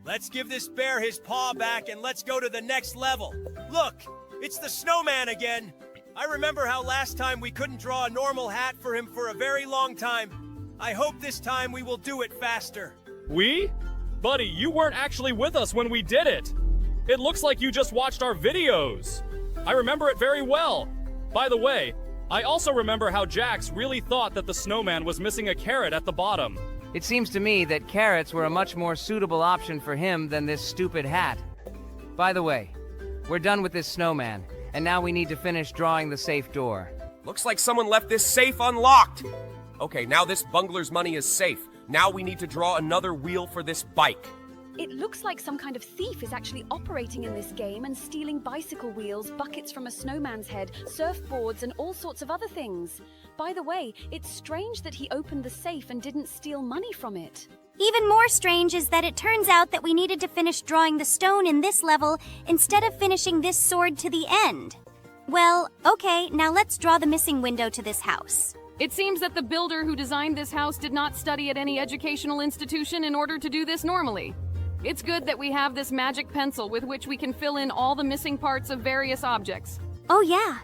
Let's give this bear his paw back and let's go to the next level. Look, it's the snowman again. I remember how last time we couldn't draw a normal hat for him for a very long time. I hope this time we will do it faster. We? Buddy, you weren't actually with us when we did it. It looks like you just watched our videos. I remember it very well. By the way, I also remember how Jax really thought that the snowman was missing a carrot at the bottom. It seems to me that carrots were a much more suitable option for him than this stupid hat. By the way, we're done with this snowman, and now we need to finish drawing the safe door. Looks like someone left this safe unlocked. Okay, now this bungler's money is safe. Now we need to draw another wheel for this bike. It looks like some kind of thief is actually operating in this game and stealing bicycle wheels, buckets from a snowman's head, surfboards, and all sorts of other things. By the way, it's strange that he opened the safe and didn't steal money from it. Even more strange is that it turns out that we needed to finish drawing the stone in this level instead of finishing this sword to the end. Well, okay, now let's draw the missing window to this house. It seems that the builder who designed this house did not study at any educational institution in order to do this normally. It's good that we have this magic pencil with which we can fill in all the missing parts of various objects. Oh yeah.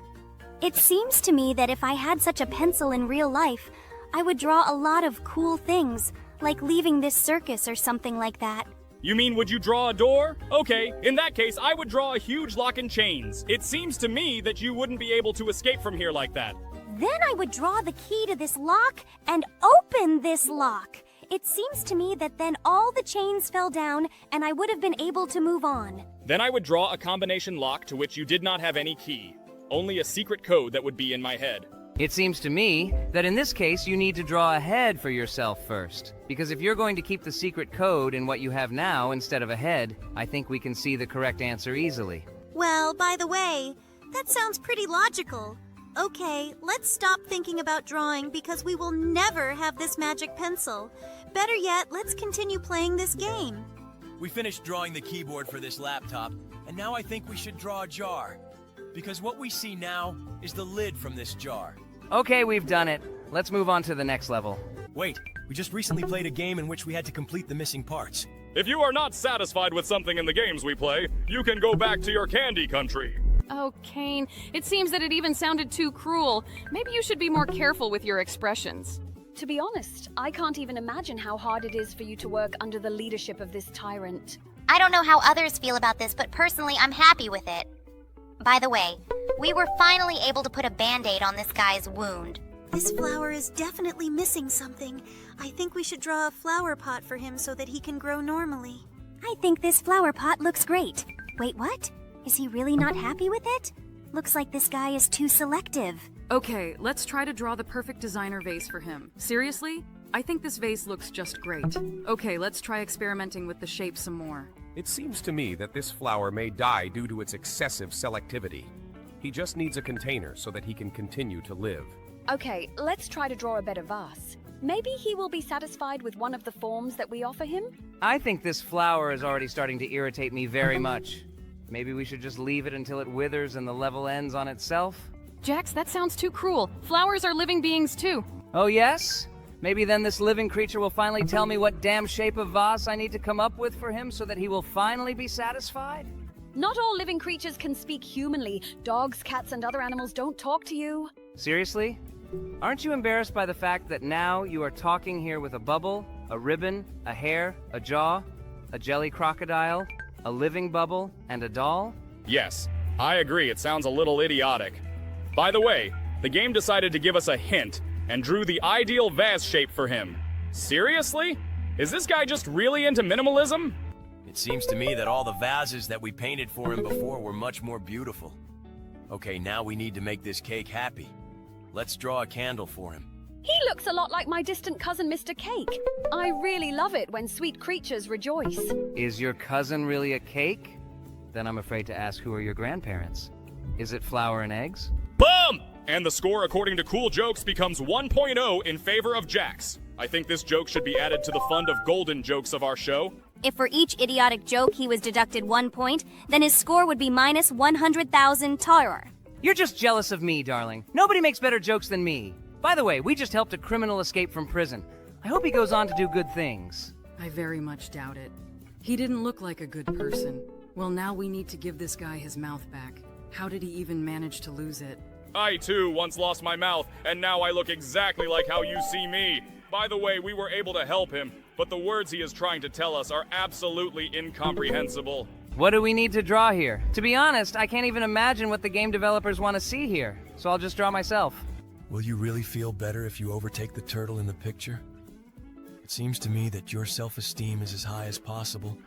It seems to me that if I had such a pencil in real life, I would draw a lot of cool things, like leaving this circus or something like that. You mean, would you draw a door? Okay, in that case, I would draw a huge lock and chains. It seems to me that you wouldn't be able to escape from here like that. Then I would draw the key to this lock and open this lock. It seems to me that then all the chains fell down and I would have been able to move on. Then I would draw a combination lock to which you did not have any key. Only a secret code that would be in my head. It seems to me that in this case you need to draw a head for yourself first. Because if you're going to keep the secret code in what you have now instead of a head, I think we can see the correct answer easily. Well, by the way, that sounds pretty logical. Okay, let's stop thinking about drawing because we will never have this magic pencil. Better yet, let's continue playing this game. We finished drawing the keyboard for this laptop, and now I think we should draw a jar. Because what we see now is the lid from this jar. Okay, we've done it. Let's move on to the next level. Wait, we just recently played a game in which we had to complete the missing parts. If you are not satisfied with something in the games we play, you can go back to your candy country. Oh, Kane, it seems that it even sounded too cruel. Maybe you should be more careful with your expressions. To be honest, I can't even imagine how hard it is for you to work under the leadership of this tyrant. I don't know how others feel about this, but personally, I'm happy with it. By the way, we were finally able to put a band-aid on this guy's wound. This flower is definitely missing something. I think we should draw a flower pot for him so that he can grow normally. I think this flower pot looks great. Wait, what? Is he really not happy with it? Looks like this guy is too selective. Okay, let's try to draw the perfect designer vase for him. Seriously? I think this vase looks just great. Okay, let's try experimenting with the shape some more. It seems to me that this flower may die due to its excessive selectivity. He just needs a container so that he can continue to live. Okay, let's try to draw a better vase. Maybe he will be satisfied with one of the forms that we offer him? I think this flower is already starting to irritate me very much. Maybe we should just leave it until it withers and the level ends on itself? Jax, that sounds too cruel. Flowers are living beings too. Oh yes? Maybe then this living creature will finally tell me what damn shape of vase I need to come up with for him so that he will finally be satisfied? Not all living creatures can speak humanly. Dogs, cats, and other animals don't talk to you. Seriously? Aren't you embarrassed by the fact that now you are talking here with a bubble, a ribbon, a hair, a jaw, a jelly crocodile, a living bubble, and a doll? Yes, I agree, it sounds a little idiotic. By the way, the game decided to give us a hint and drew the ideal vase shape for him. Seriously? Is this guy just really into minimalism? It seems to me that all the vases that we painted for him before were much more beautiful. Okay, now we need to make this cake happy. Let's draw a candle for him. He looks a lot like my distant cousin, Mr. Cake. I really love it when sweet creatures rejoice. Is your cousin really a cake? Then I'm afraid to ask, who are your grandparents? Is it flour and eggs? Boom! And the score, according to Cool Jokes, becomes 1.0 in favor of Jax. I think this joke should be added to the fund of golden jokes of our show. If for each idiotic joke he was deducted 1 point, then his score would be minus 100,000 Tower. You're just jealous of me, darling. Nobody makes better jokes than me. By the way, we just helped a criminal escape from prison. I hope he goes on to do good things. I very much doubt it. He didn't look like a good person. Well, now we need to give this guy his mouth back. How did he even manage to lose it? I, too, once lost my mouth, and now I look exactly like how you see me. By the way, we were able to help him, but the words he is trying to tell us are absolutely incomprehensible. What do we need to draw here? To be honest, I can't even imagine what the game developers want to see here, so I'll just draw myself. Will you really feel better if you overtake the turtle in the picture? It seems to me that your self-esteem is as high as possible.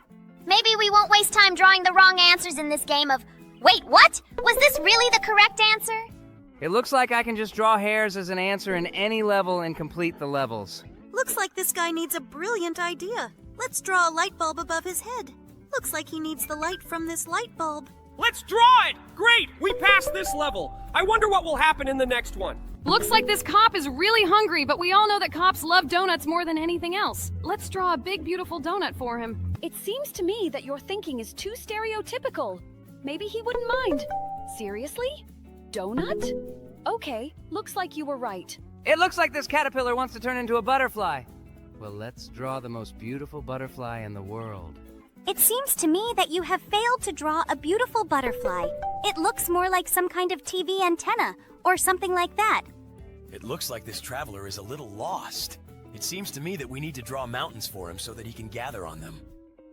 Maybe we won't waste time drawing the wrong answers in this game of, wait, what? Was this really the correct answer? It looks like I can just draw hairs as an answer in any level and complete the levels. Looks like this guy needs a brilliant idea. Let's draw a light bulb above his head. Looks like he needs the light from this light bulb. Let's draw it! Great! We passed this level! I wonder what will happen in the next one. Looks like this cop is really hungry, but we all know that cops love donuts more than anything else. Let's draw a big, beautiful donut for him. It seems to me that your thinking is too stereotypical. Maybe he wouldn't mind. Seriously? Donut? Okay, looks like you were right. It looks like this caterpillar wants to turn into a butterfly. Well, let's draw the most beautiful butterfly in the world. It seems to me that you have failed to draw a beautiful butterfly. It looks more like some kind of TV antenna, or something like that. It looks like this traveler is a little lost. It seems to me that we need to draw mountains for him so that he can gather on them.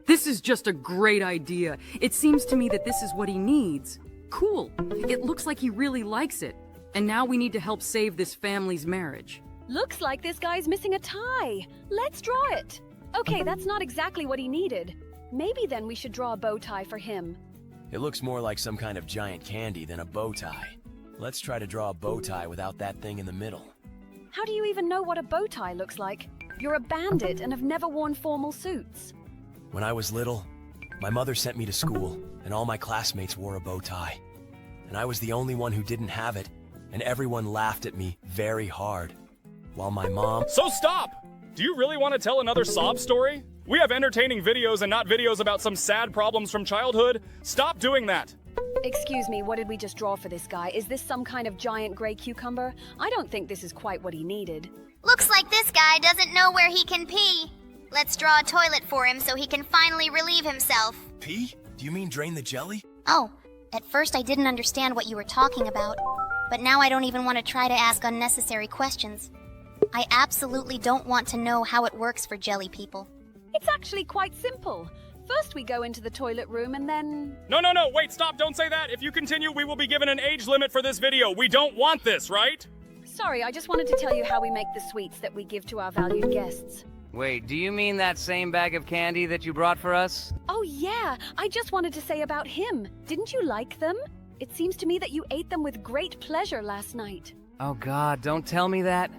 This is just a great idea. It seems to me that this is what he needs. Cool. It looks like he really likes it. And now we need to help save this family's marriage. Looks like this guy's missing a tie. Let's draw it. Okay, that's not exactly what he needed. Maybe then we should draw a bow tie for him. It looks more like some kind of giant candy than a bow tie. Let's try to draw a bow tie without that thing in the middle. How do you even know what a bow tie looks like? You're a bandit and have never worn formal suits. When I was little, my mother sent me to school, and all my classmates wore a bow tie. And I was the only one who didn't have it, and everyone laughed at me very hard. While my mom... So stop! Do you really want to tell another sob story? We have entertaining videos and not videos about some sad problems from childhood. Stop doing that! Excuse me, what did we just draw for this guy? Is this some kind of giant gray cucumber? I don't think this is quite what he needed. Looks like this guy doesn't know where he can pee. Let's draw a toilet for him so he can finally relieve himself. Pee? Do you mean drain the jelly? Oh, at first I didn't understand what you were talking about, but now I don't even want to try to ask unnecessary questions. I absolutely don't want to know how it works for jelly people. It's actually quite simple. First we go into the toilet room and then... No, wait, stop, don't say that. If you continue, we will be given an age limit for this video. We don't want this, right? Sorry, I just wanted to tell you how we make the sweets that we give to our valued guests. Wait, do you mean that same bag of candy that you brought for us? Oh, yeah. I just wanted to say about him. Didn't you like them? It seems to me that you ate them with great pleasure last night. Oh God, don't tell me that.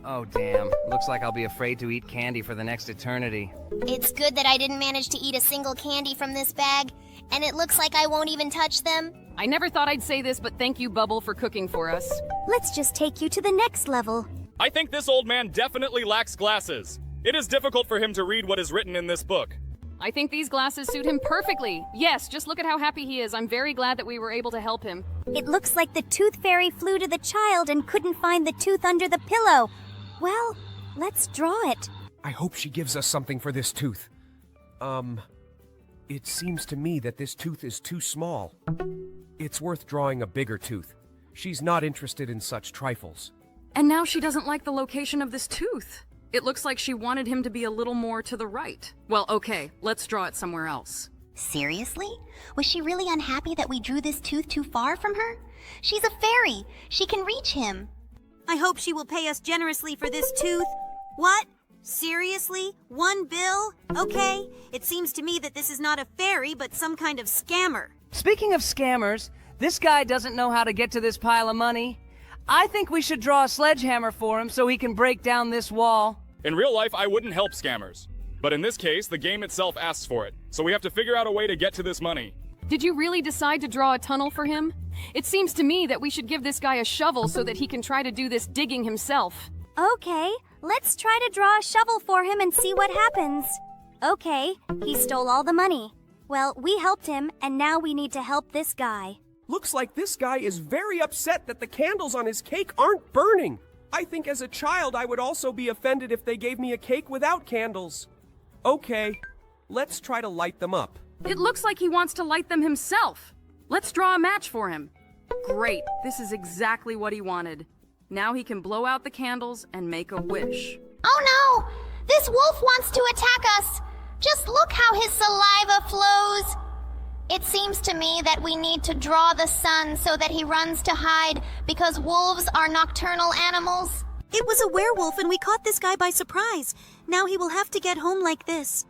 Oh damn, looks like I'll be afraid to eat candy for the next eternity. It's good that I didn't manage to eat a single candy from this bag, and it looks like I won't even touch them. I never thought I'd say this, but thank you, Bubble, for cooking for us. Let's just take you to the next level. I think this old man definitely lacks glasses. It is difficult for him to read what is written in this book. I think these glasses suit him perfectly. Yes, just look at how happy he is. I'm very glad that we were able to help him. It looks like the tooth fairy flew to the child and couldn't find the tooth under the pillow. Well, let's draw it. I hope she gives us something for this tooth. It seems to me that this tooth is too small. It's worth drawing a bigger tooth. She's not interested in such trifles. And now she doesn't like the location of this tooth. It looks like she wanted him to be a little more to the right. Well, okay, let's draw it somewhere else. Seriously? Was she really unhappy that we drew this tooth too far from her? She's a fairy. She can reach him. I hope she will pay us generously for this tooth. What? Seriously? 1 bill? Okay. It seems to me that this is not a fairy, but some kind of scammer. Speaking of scammers, this guy doesn't know how to get to this pile of money. I think we should draw a sledgehammer for him so he can break down this wall. In real life, I wouldn't help scammers. But in this case, the game itself asks for it. So we have to figure out a way to get to this money. Did you really decide to draw a tunnel for him? It seems to me that we should give this guy a shovel so that he can try to do this digging himself. Okay, let's try to draw a shovel for him and see what happens. Okay, he stole all the money. Well, we helped him, and now we need to help this guy. Looks like this guy is very upset that the candles on his cake aren't burning. I think as a child I would also be offended if they gave me a cake without candles. Okay, let's try to light them up. It looks like he wants to light them himself. Let's draw a match for him. Great, this is exactly what he wanted. Now he can blow out the candles and make a wish. Oh no! This wolf wants to attack us! Just look how his saliva flows! It seems to me that we need to draw the sun so that he runs to hide, because wolves are nocturnal animals. It was a werewolf and we caught this guy by surprise. Now he will have to get home like this.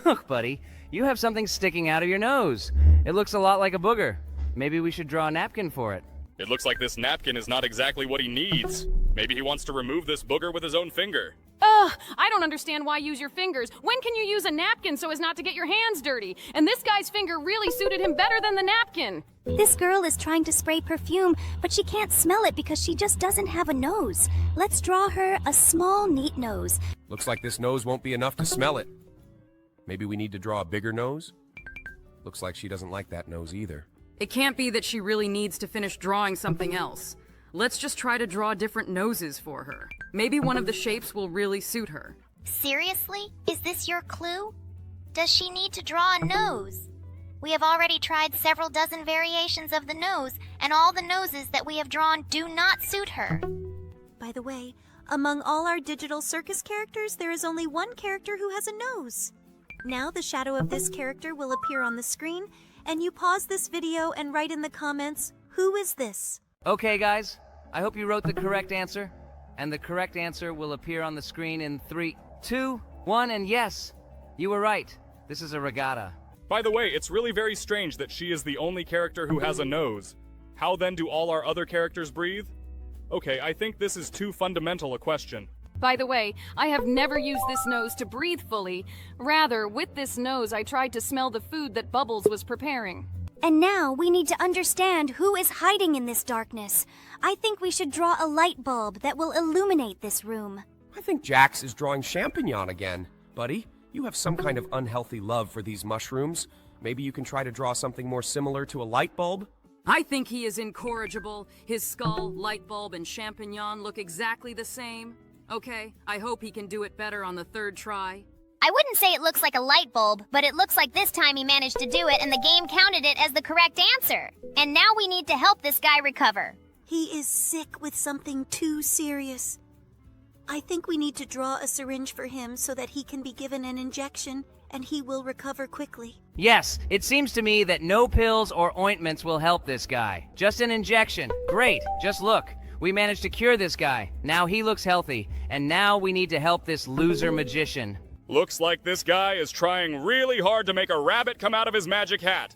Look, buddy, you have something sticking out of your nose. It looks a lot like a booger. Maybe we should draw a napkin for it. It looks like this napkin is not exactly what he needs. Maybe he wants to remove this booger with his own finger. Ugh, I don't understand why use your fingers. When can you use a napkin so as not to get your hands dirty? And this guy's finger really suited him better than the napkin. This girl is trying to spray perfume, but she can't smell it because she just doesn't have a nose. Let's draw her a small, neat nose. Looks like this nose won't be enough to smell it. Maybe we need to draw a bigger nose? Looks like she doesn't like that nose either. It can't be that she really needs to finish drawing something else. Let's just try to draw different noses for her. Maybe one of the shapes will really suit her. Seriously? Is this your clue? Does she need to draw a nose? We have already tried several dozen variations of the nose, and all the noses that we have drawn do not suit her. By the way, among all our digital circus characters, there is only one character who has a nose. Now the shadow of this character will appear on the screen, and you pause this video and write in the comments, who is this? Okay, guys, I hope you wrote the correct answer. And the correct answer will appear on the screen in 3, 2, 1, and yes, you were right. This is a regatta. By the way, it's really very strange that she is the only character who has a nose. How then do all our other characters breathe? Okay, I think this is too fundamental a question. By the way, I have never used this nose to breathe fully. Rather, with this nose, I tried to smell the food that Bubbles was preparing. And now we need to understand who is hiding in this darkness. I think we should draw a light bulb that will illuminate this room. I think Jax is drawing champignon again. Buddy, you have some kind of unhealthy love for these mushrooms. Maybe you can try to draw something more similar to a light bulb? I think he is incorrigible. His skull, light bulb, and champignon look exactly the same. Okay, I hope he can do it better on the third try. I wouldn't say it looks like a light bulb, but it looks like this time he managed to do it and the game counted it as the correct answer. And now we need to help this guy recover. He is sick with something too serious. I think we need to draw a syringe for him so that he can be given an injection and he will recover quickly. Yes, it seems to me that no pills or ointments will help this guy. Just an injection. Great, just look. We managed to cure this guy. Now he looks healthy. And now we need to help this loser magician. Looks like this guy is trying really hard to make a rabbit come out of his magic hat.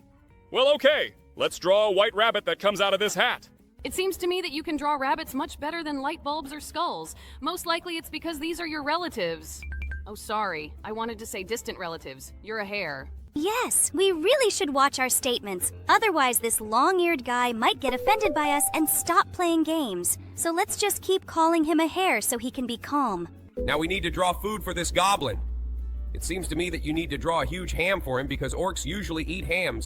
Well, okay. Let's draw a white rabbit that comes out of this hat. It seems to me that you can draw rabbits much better than light bulbs or skulls. Most likely it's because these are your relatives. Oh, sorry. I wanted to say distant relatives. You're a hare. Yes, we really should watch our statements. Otherwise, this long-eared guy might get offended by us and stop playing games. So let's just keep calling him a hare so he can be calm. Now we need to draw food for this goblin. It seems to me that you need to draw a huge ham for him because orcs usually eat hams.